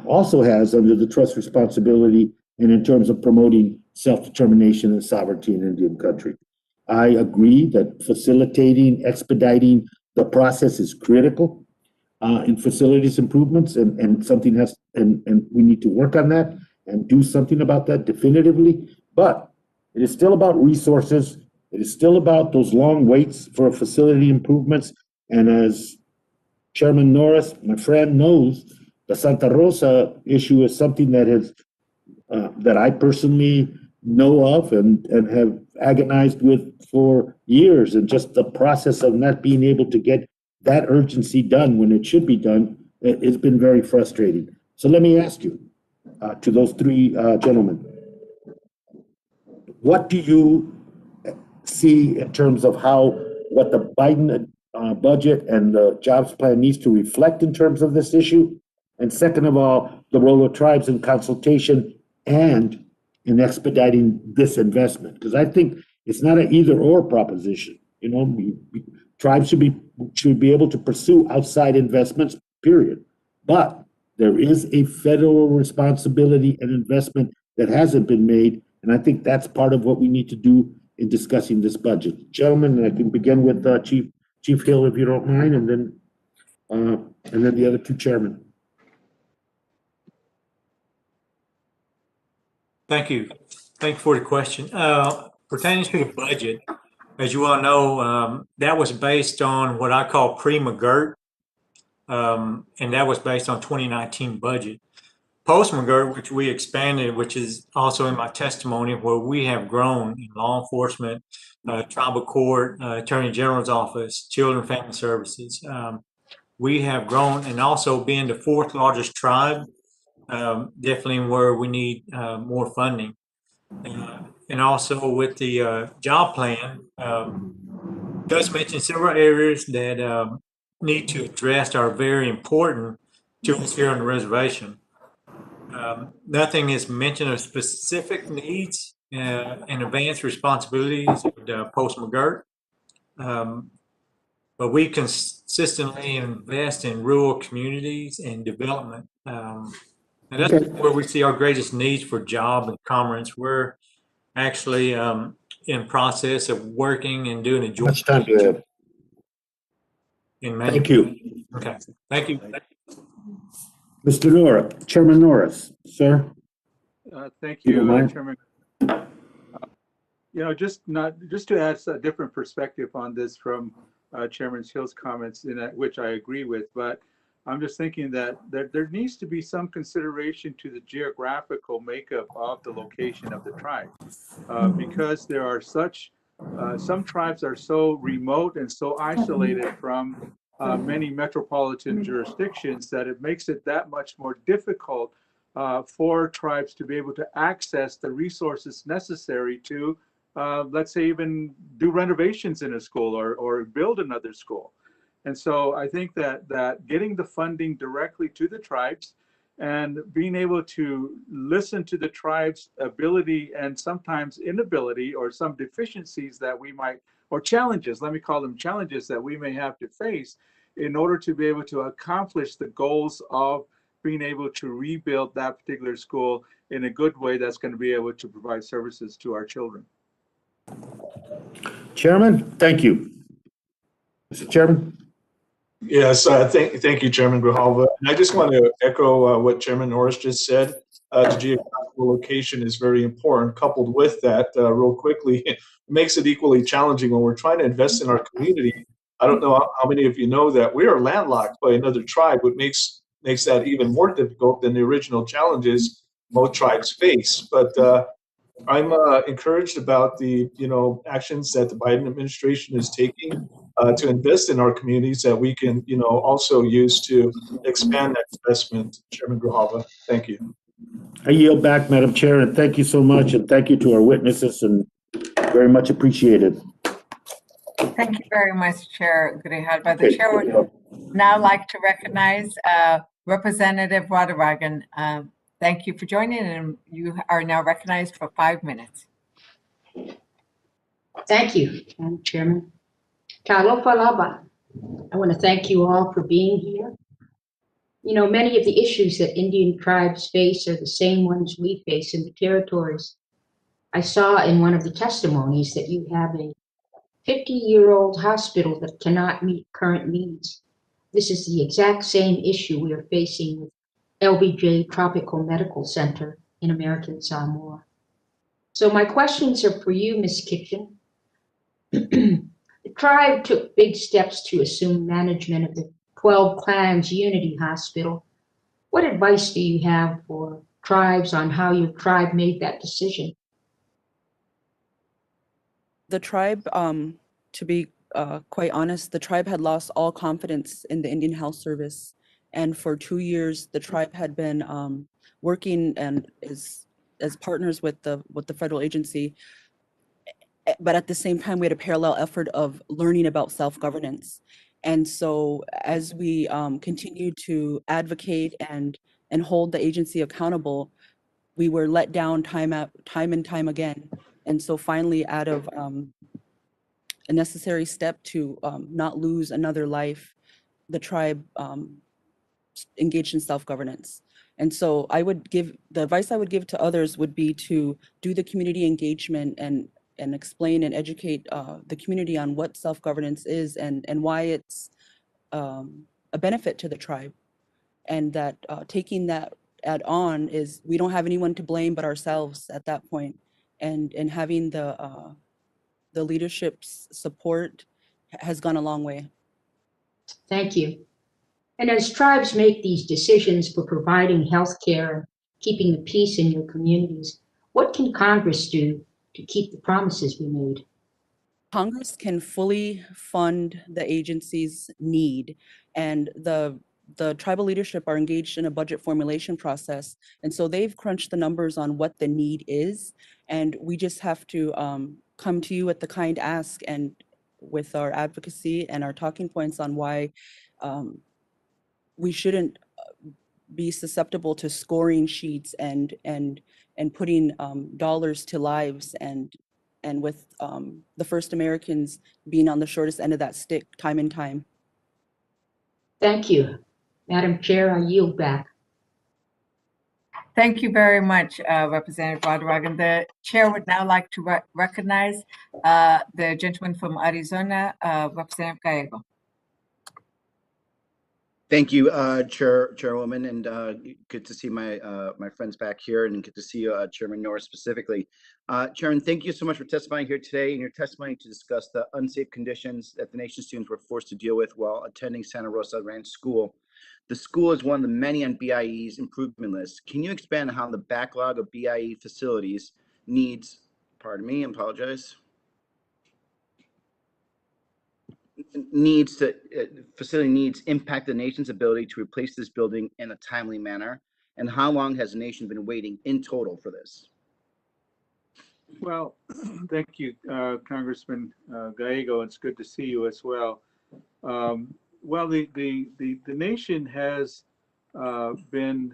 also has under the trust responsibility and in terms of promoting self-determination and sovereignty in Indian country. I agree that facilitating, expediting the process is critical in facilities improvements, and something has, and we need to work on that and do something about that definitively. But it is still about resources. It is still about those long waits for facility improvements. And as Chairman Norris, my friend, knows, the Santa Rosa issue is something that has that I personally know of and have agonized with for years, and just the process of not being able to get that urgency done when it should be done, it's been very frustrating. So let me ask you, to those three gentlemen, what do you see in terms of what the Biden budget and the jobs plan needs to reflect in terms of this issue? And second of all, the role of tribes in consultation and in expediting this investment, because I think it's not an either-or proposition. Tribes should be able to pursue outside investments, period. But there is a federal responsibility and investment that hasn't been made, and I think that's part of what we need to do in discussing this budget. Gentlemen, I can begin with Chief Hill, if you don't mind, and then the other two chairmen. Thank you. Thank you for the question. Pertaining to the budget, as you all know, that was based on what I call pre-McGirt, and that was based on 2019 budget. Post-McGirt, which we expanded, which is also in my testimony, where we have grown in law enforcement, tribal court, attorney general's office, children and family services. We have grown, and also being the fourth largest tribe, definitely where we need more funding. And also with the job plan, does mention several areas that need to address are very important to us here on the reservation. Nothing is mentioned of specific needs and advanced responsibilities at Post McGirt. But we consistently invest in rural communities and development. And that's where we see our greatest needs for job and commerce. We're actually in process of working and doing a joint. Much time do you have? Thank you. Okay, thank you. Mr. Nora, Chairman Norris, sir. Thank You don't you, mind? Chairman. Just to add a different perspective on this from Chairman Hill's comments, in which I agree with, but I'm just thinking that there needs to be some consideration to the geographical makeup of the location of the tribe, because there are some tribes are so remote and so isolated from many metropolitan jurisdictions that it makes it that much more difficult for tribes to be able to access the resources necessary to, let's say, even do renovations in a school or build another school. And so I think that getting the funding directly to the tribes and being able to listen to the tribe's ability and sometimes inability or some deficiencies that we might, or challenges, let me call them challenges, that we may have to face in order to be able to accomplish the goals of being able to rebuild that particular school in a good way that's going to be able to provide services to our children. Chairman, thank you. Mr. Chairman? Yes, thank you, Chairman Grijalva. And I just want to echo what Chairman Norris just said. The geographical location is very important. Coupled with that, real quickly, it makes it equally challenging when we're trying to invest in our community. I don't know how many of you know that we are landlocked by another tribe, which makes that even more difficult than the original challenges most tribes face. But I'm encouraged about the actions that the Biden administration is taking to invest in our communities that we can also use to expand that investment. Chairman Grijalva, thank you. I yield back, Madam Chair, and thank you so much, and thank you to our witnesses, and very much appreciated. Thank you very much, Chair Grijalva. The chair would now like to recognize Representative Rodriguez. Thank you for joining, and you are now recognized for 5 minutes. Thank you, Madam Chairman. Talofa. I want to thank you all for being here. Many of the issues that Indian tribes face are the same ones we face in the territories. I saw in one of the testimonies that you have a 50-year-old hospital that cannot meet current needs. This is the exact same issue we are facing with LBJ Tropical Medical Center in American Samoa. So my questions are for you, Ms. Kitchen. The tribe took big steps to assume management of the 12 Clans Unity Hospital. What advice do you have for tribes on how your tribe made that decision? The tribe, to be quite honest, the tribe had lost all confidence in the Indian Health Service. And for 2 years, the tribe had been working and as partners with the federal agency. But at the same time, we had a parallel effort of learning about self-governance. And so as we continued to advocate and hold the agency accountable, we were let down time and time again. And so finally, out of a necessary step to not lose another life, the tribe engaged in self-governance. And so the advice I would give to others would be to do the community engagement and explain and educate the community on what self-governance is and why it's a benefit to the tribe. And that taking that on is we don't have anyone to blame but ourselves at that point. And having the leadership's support has gone a long way. Thank you. And as tribes make these decisions for providing health care and keeping the peace in your communities, what can Congress do to keep the promises we made? Congress can fully fund the agency's need, and the tribal leadership are engaged in a budget formulation process. And so they've crunched the numbers on what the need is. And we just have to come to you with the kind ask and with our advocacy and our talking points on why we shouldn't be susceptible to scoring sheets and putting dollars to lives, and with the first Americans being on the shortest end of that stick time and time. Thank you. Madam Chair, I yield back. Thank you very much, Representative Rodriguez. The chair would now like to recognize the gentleman from Arizona, Representative Gallego. Thank you, Chairwoman, and good to see my friends back here, and good to see you, Chairman Norris specifically. Chairman, thank you so much for testifying here today. In your testimony to discuss the unsafe conditions that the nation's students were forced to deal with while attending Santa Rosa Ranch School. The school is one of the many on BIE's improvement list. Can you expand on how the backlog of BIE facilities needs, pardon me, I apologize, facility needs impact the nation's ability to replace this building in a timely manner? And how long has the nation been waiting in total for this? Well, thank you, Congressman Gallego. It's good to see you as well. Well, the nation has been,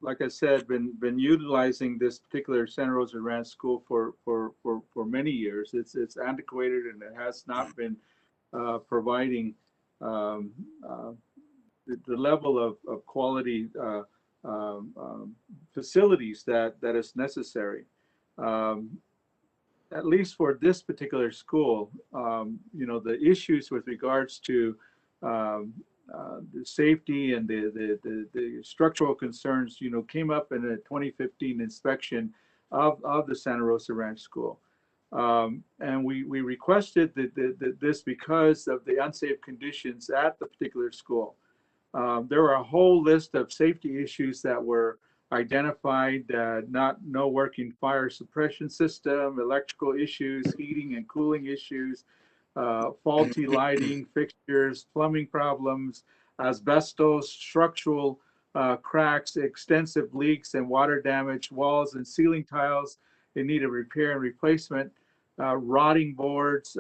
like I said, been utilizing this particular Santa Rosa Ranch School for many years. It's antiquated, and it has not been providing the level of quality facilities that is necessary. At least for this particular school, you know, the issues with regards to the safety and the structural concerns, you know, came up in a 2015 inspection of the Santa Rosa Ranch School. And we requested this because of the unsafe conditions at the particular school. There were a whole list of safety issues that were identified, no working fire suppression system, electrical issues, heating and cooling issues, faulty lighting fixtures, plumbing problems, asbestos, structural cracks, extensive leaks and water damage, walls and ceiling tiles in need of repair and replacement, rotting boards,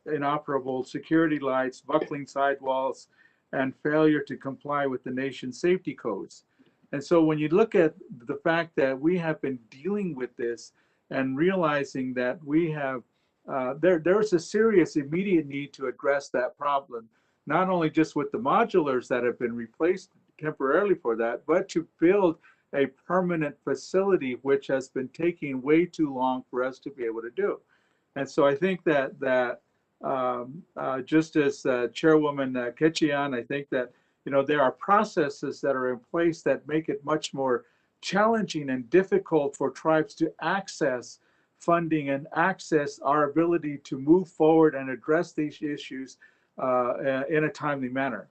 inoperable security lights, buckling sidewalls, and failure to comply with the nation's safety codes. And so when you look at the fact that we have been dealing with this and realizing that we have, there's a serious immediate need to address that problem, not only just with the modulars that have been replaced temporarily for that, but to build a permanent facility, which has been taking way too long for us to be able to do. And so I think that just as Chairwoman Ketchian, I think that, you know, there are processes that are in place that make it much more challenging and difficult for tribes to access funding and access our ability to move forward and address these issues in a timely manner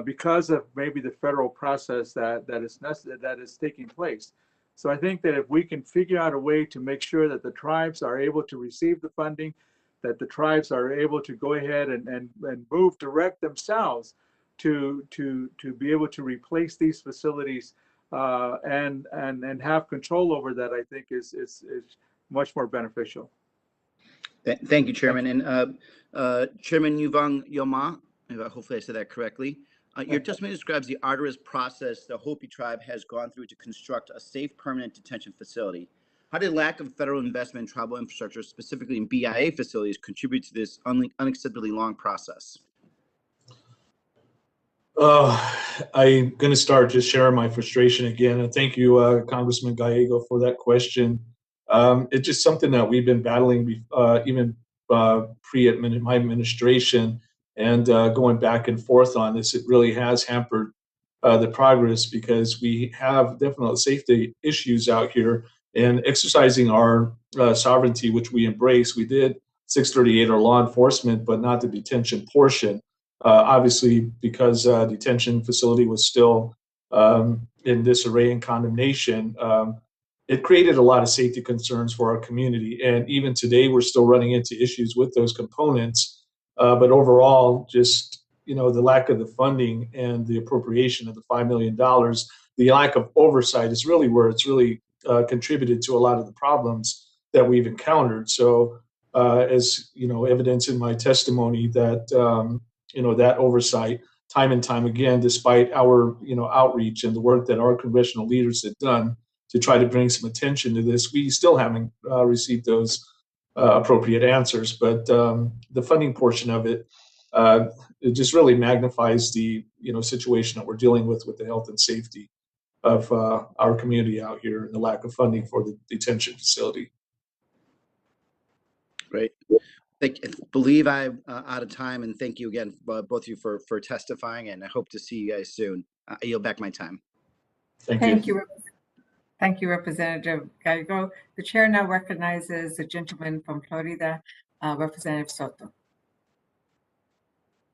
because of maybe the federal process that is taking place. So I think that if we can figure out a way to make sure that the tribes are able to receive the funding, that the tribes are able to go ahead and move direct themselves to be able to replace these facilities and have control over that, I think is much more beneficial. Thank you, Chairman. And Chairman Yuvang Yoma, hopefully I said that correctly. Your testimony describes the arduous process the Hopi tribe has gone through to construct a safe, permanent detention facility. How did lack of federal investment in tribal infrastructure, specifically in BIA facilities, contribute to this unacceptably long process? I'm going to start just sharing my frustration again. And thank you, Congressman Gallego, for that question. It's just something that we've been battling even pre my administration, and going back and forth on this. It really has hampered the progress because we have definite safety issues out here, and exercising our sovereignty, which we embrace. We did 638 or law enforcement, but not the detention portion. Obviously, because detention facility was still in disarray and condemnation, it created a lot of safety concerns for our community. And even today, we're still running into issues with those components. But overall, just, you know, the lack of the funding and the appropriation of the $5 million, the lack of oversight is really where it's really contributed to a lot of the problems that we've encountered. So as, you know, evidence in my testimony that, you know, that oversight time and time again, despite our outreach and the work that our congressional leaders have done to try to bring some attention to this, we still haven't received those appropriate answers. But the funding portion of it, it just really magnifies the situation that we're dealing with the health and safety of our community out here and the lack of funding for the detention facility. Great. Believe I'm out of time, and thank you again, both of you, for testifying, and I hope to see you guys soon. I yield back my time. Thank you. Thank you, Representative Gallego. The chair now recognizes the gentleman from Florida, Representative Soto.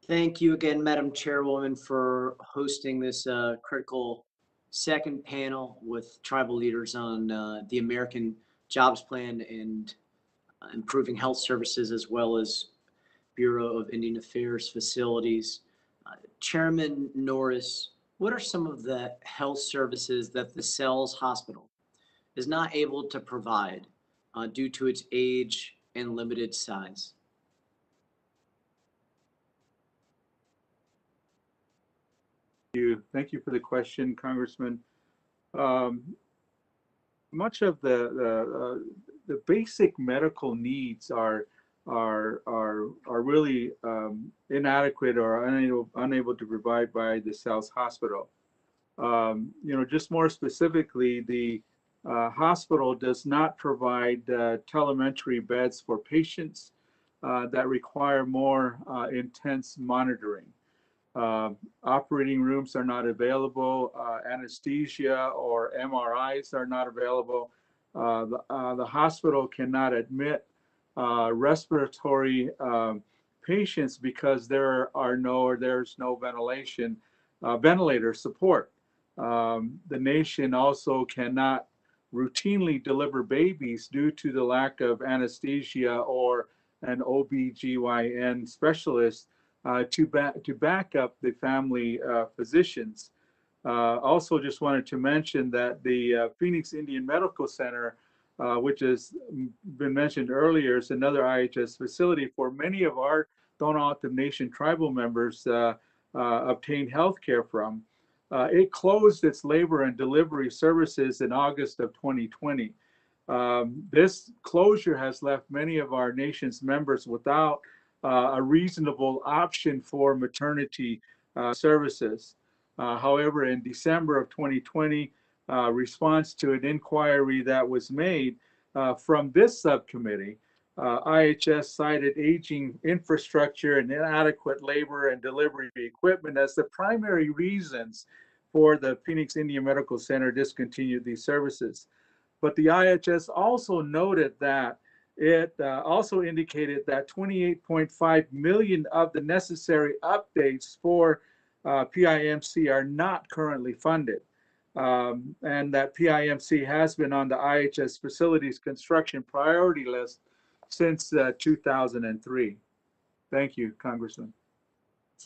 Thank you again, Madam Chairwoman, for hosting this critical second panel with tribal leaders on the American Jobs Plan and improving health services, as well as Bureau of Indian Affairs facilities. Chairman Norris, what are some of the health services that the Sells Hospital is not able to provide due to its age and limited size? Thank you for the question, Congressman. Much of the basic medical needs are really inadequate or unable to provide by the South Hospital. Just more specifically, the hospital does not provide telemetry beds for patients that require more intense monitoring. Operating rooms are not available. Anesthesia or MRIs are not available. The hospital cannot admit respiratory patients because there's no ventilator support. The nation also cannot routinely deliver babies due to the lack of anesthesia or an OBGYN specialist to back up the family physicians. Also, just wanted to mention that the Phoenix Indian Medical Center, which has been mentioned earlier, is another IHS facility for many of our Tohono Nation tribal members obtain health care from. It closed its labor and delivery services in August of 2020. This closure has left many of our nation's members without a reasonable option for maternity services. However, in December of 2020, response to an inquiry that was made from this subcommittee, IHS cited aging infrastructure and inadequate labor and delivery equipment as the primary reasons for the Phoenix Indian Medical Center discontinued these services. But the IHS also noted that it also indicated that 28.5 million of the necessary updates for PIMC are not currently funded, and that PIMC has been on the IHS facilities construction priority list since 2003. Thank you, Congressman.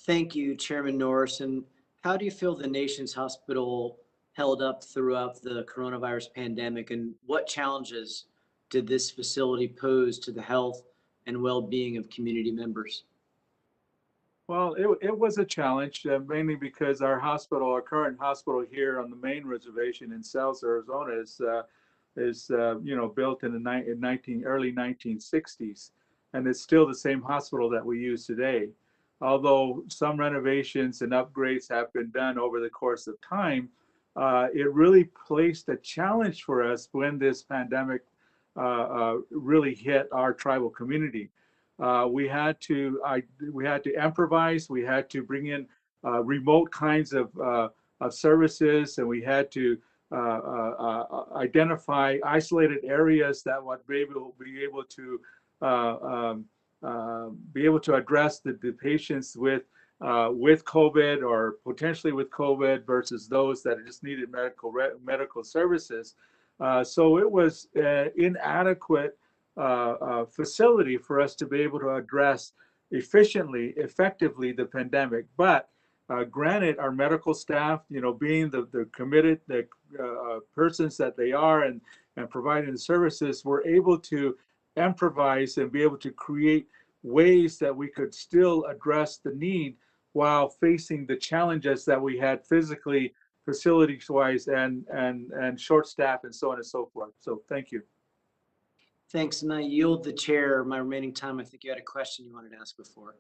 Thank you, Chairman Norris. And how do you feel the nation's hospital held up throughout the coronavirus pandemic, and what challenges did this facility pose to the health and well-being of community members? Well, it was a challenge, mainly because our current hospital here on the main reservation in South Arizona is built in the early 1960s, and it's still the same hospital that we use today. Although some renovations and upgrades have been done over the course of time, it really placed a challenge for us when this pandemic really hit our tribal community. We had to improvise. We had to bring in remote kinds of services, and we had to identify isolated areas that would be able to address the patients with COVID or potentially with COVID versus those that just needed medical services. So it was an inadequate facility for us to be able to address effectively the pandemic. But granted, our medical staff, being the committed persons that they are and providing the services, were able to improvise and be able to create ways that we could still address the need while facing the challenges that we had physically, facilities wise, and short staff and so on and so forth. So thank you. Thanks, and I yield the chair my remaining time. I think you had a question you wanted to ask before.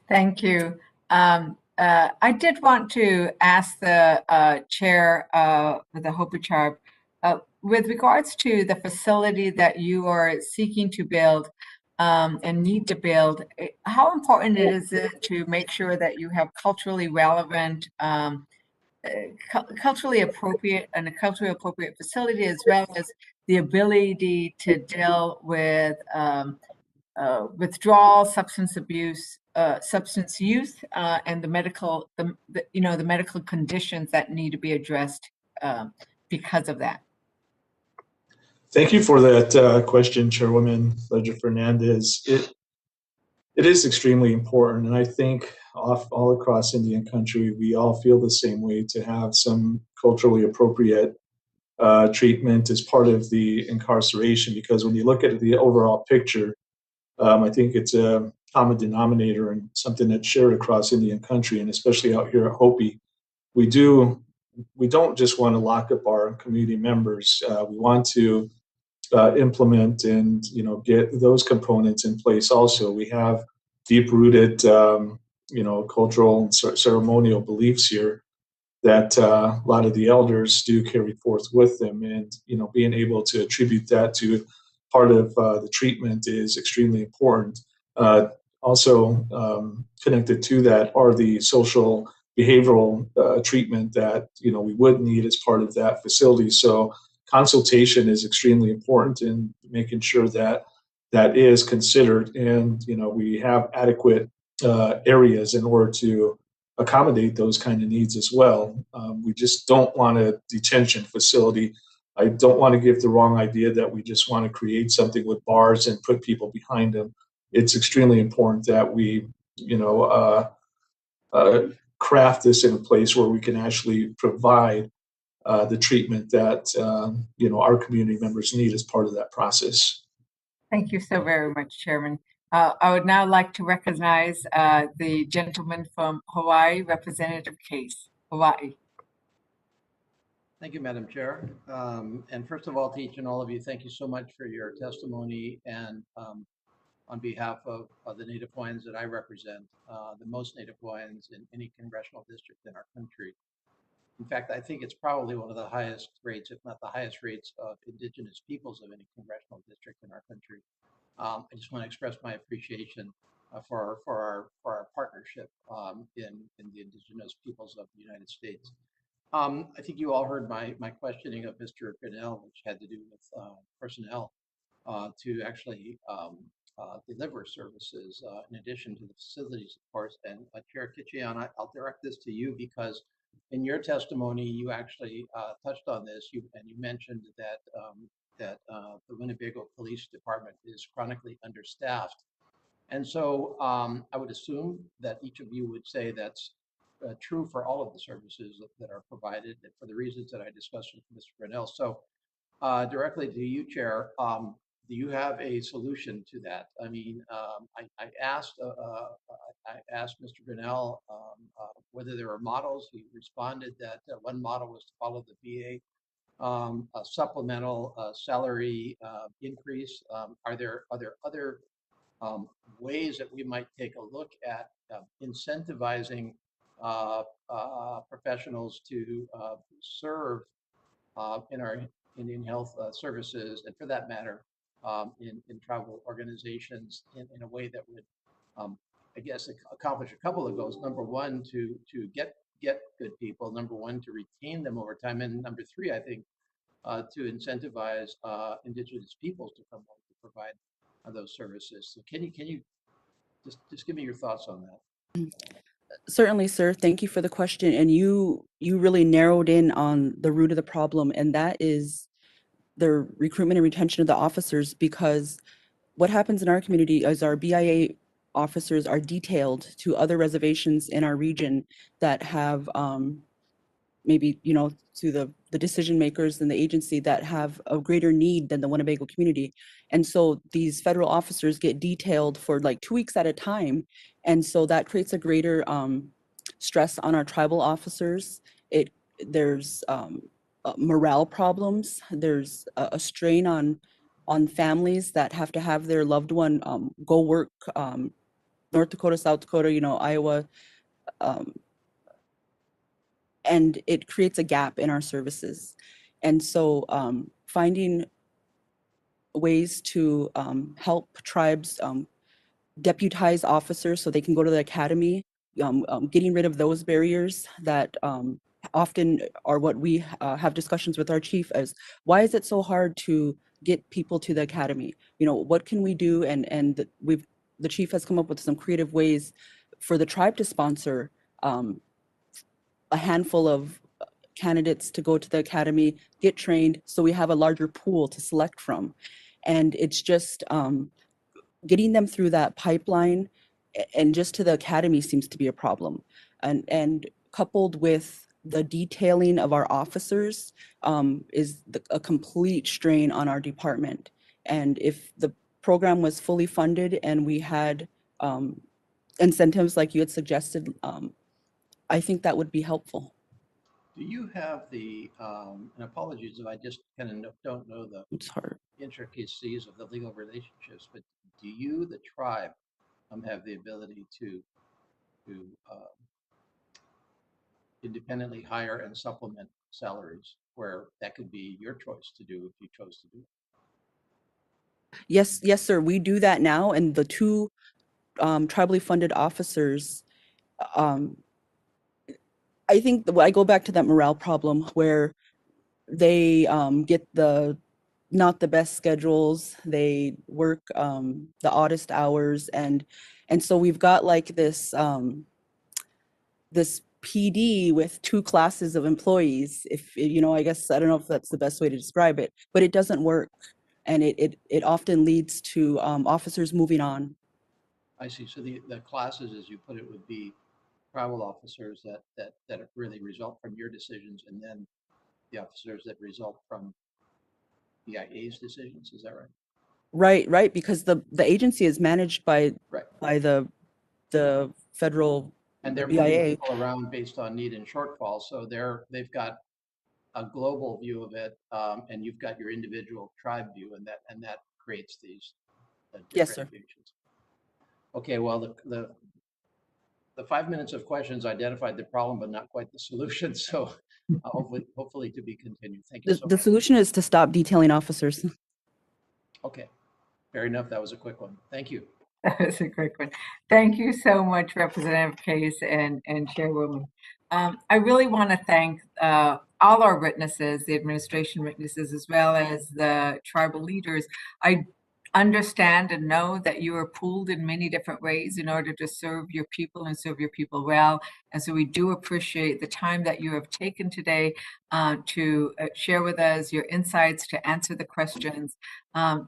Thank you. I did want to ask the chair of the Hopichar, with regards to the facility that you are seeking to build and need to build, how important is it to make sure that you have culturally relevant, culturally appropriate facility, as well as the ability to deal with withdrawal, substance abuse, substance use, and the medical, the medical conditions that need to be addressed because of that? Thank you for that question, Chairwoman Ledger Fernandez. It is extremely important, and I think all across Indian country, we all feel the same way, to have some culturally appropriate treatment as part of the incarceration, because when you look at the overall picture, I think it's a common denominator and something that's shared across Indian country, and especially out here at Hopi. We don't just want to lock up our community members. We want to implement and get those components in place. Also, we have deep-rooted cultural and ceremonial beliefs here that a lot of the elders do carry forth with them, and being able to attribute that to part of the treatment is extremely important. Also connected to that are the social behavioral treatment that we would need as part of that facility. So consultation is extremely important in making sure that that is considered, and we have adequate areas in order to accommodate those kind of needs as well. We just don't want a detention facility. I don't want to give the wrong idea that we just want to create something with bars and put people behind them. It's extremely important that we craft this in a place where we can actually provide the treatment that our community members need as part of that process. Thank you so very much, Chairman. I would now like to recognize the gentleman from Hawaii, Representative Case, Hawaii. Thank you, Madam Chair. And first of all, to each and all of you, thank you so much for your testimony, and on behalf of the Native Hawaiians that I represent, the most Native Hawaiians in any congressional district in our country. In fact, I think it's probably one of the highest rates, if not the highest rates, of Indigenous peoples of any congressional district in our country. I just want to express my appreciation for our partnership in the Indigenous peoples of the United States. I think you all heard my questioning of Mr. Grinnell, which had to do with personnel to actually deliver services in addition to the facilities, of course. And Chair Kitcheon, I'll direct this to you, because in your testimony, you actually touched on this. You mentioned that the Winnebago Police Department is chronically understaffed. And so I would assume that each of you would say that's true for all of the services that are provided, for the reasons that I discussed with Mr. Grinnell. So directly to you, Chair, do you have a solution to that? I mean, I asked Mr. Grinnell whether there were models. He responded that one model was to follow the VA a supplemental salary increase. Are there other ways that we might take a look at incentivizing professionals to serve in our Indian health services, and for that matter, in tribal organizations in a way that would, I guess, accomplish a couple of goals. Number one, to get good people. Number one, to retain them over time. And number three, I think, to incentivize Indigenous peoples to come home to provide those services. So can you just give me your thoughts on that? Certainly, sir. Thank you for the question. And you really narrowed in on the root of the problem, and that is the recruitment and retention of the officers, because what happens in our community is our BIA officers are detailed to other reservations in our region that have maybe, to the decision makers in the agency that have a greater need than the Winnebago community. And so these federal officers get detailed for like 2 weeks at a time. And so that creates a greater stress on our tribal officers. There's morale problems. There's a strain on families that have to have their loved one go work North Dakota, South Dakota, Iowa, and it creates a gap in our services. And so finding ways to help tribes deputize officers so they can go to the academy, getting rid of those barriers that often are what we have discussions with our chief as, why is it so hard to get people to the academy? What can we do? And the chief has come up with some creative ways for the tribe to sponsor a handful of candidates to go to the academy, get trained, so we have a larger pool to select from. And it's just getting them through that pipeline and just to the academy seems to be a problem. And coupled with the detailing of our officers is a complete strain on our department. And if the program was fully funded and we had incentives like you had suggested, I think that would be helpful. Do you have the, and apologies if I just kind of don't know the intricacies of the legal relationships, but do you, the tribe, have the ability to independently hire and supplement salaries where that could be your choice to do if you chose to do it? Yes, sir. We do that now. And the two tribally funded officers, I think I go back to that morale problem where they get not the best schedules. They work the oddest hours, and so we've got like this this PD with two classes of employees. If I guess I don't know if that's the best way to describe it, but it doesn't work, and it often leads to officers moving on. I see. So the classes, as you put it, would be tribal officers that really result from your decisions, and then the officers that result from the IA's decisions. Is that right? Right, because the agency is managed by the federal and they're BIA. moving people around based on need and shortfall. So they've got a global view of it, and you've got your individual tribe view, and that creates these Yes, sir. differentiations. Okay, well, the 5 minutes of questions identified the problem, but not quite the solution. So hopefully to be continued. Thank you so much. The solution is to stop detailing officers. Okay, fair enough. That was a quick one. Thank you. That was a quick one. Thank you so much, Representative Case and Chairwoman. I really want to thank all our witnesses, the administration witnesses, as well as the tribal leaders. I understand and know that you are pooled in many different ways in order to serve your people and serve your people well. And so we do appreciate the time that you have taken today to share with us your insights, to answer the questions,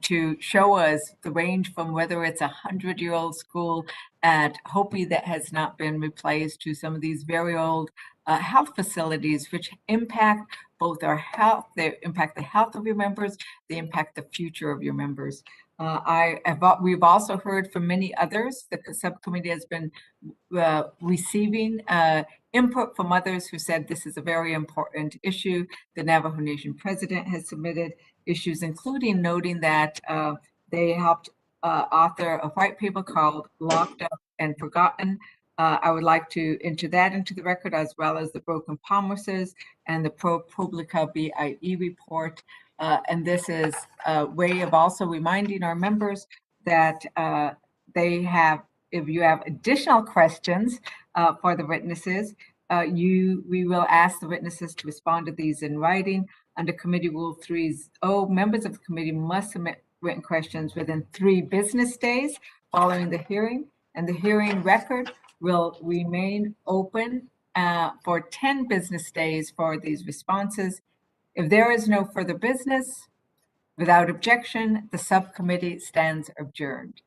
to show us the range from whether it's 100-year-old school at Hopi that has not been replaced to some of these very old health facilities, which impact both our health, they impact the health of your members, they impact the future of your members. We've also heard from many others. The subcommittee has been receiving input from others who said this is a very important issue. The Navajo Nation president has submitted issues, including noting that they helped author a white paper called Locked Up and Forgotten. I would like to enter that into the record, as well as the Broken Promises and the ProPublica BIE report. And this is a way of also reminding our members that if you have additional questions for the witnesses, we will ask the witnesses to respond to these in writing. Under Committee Rule 3.0, members of the committee must submit written questions within 3 business days following the hearing, and the hearing record will remain open for 10 business days for these responses. If there is no further business, without objection, the subcommittee stands adjourned.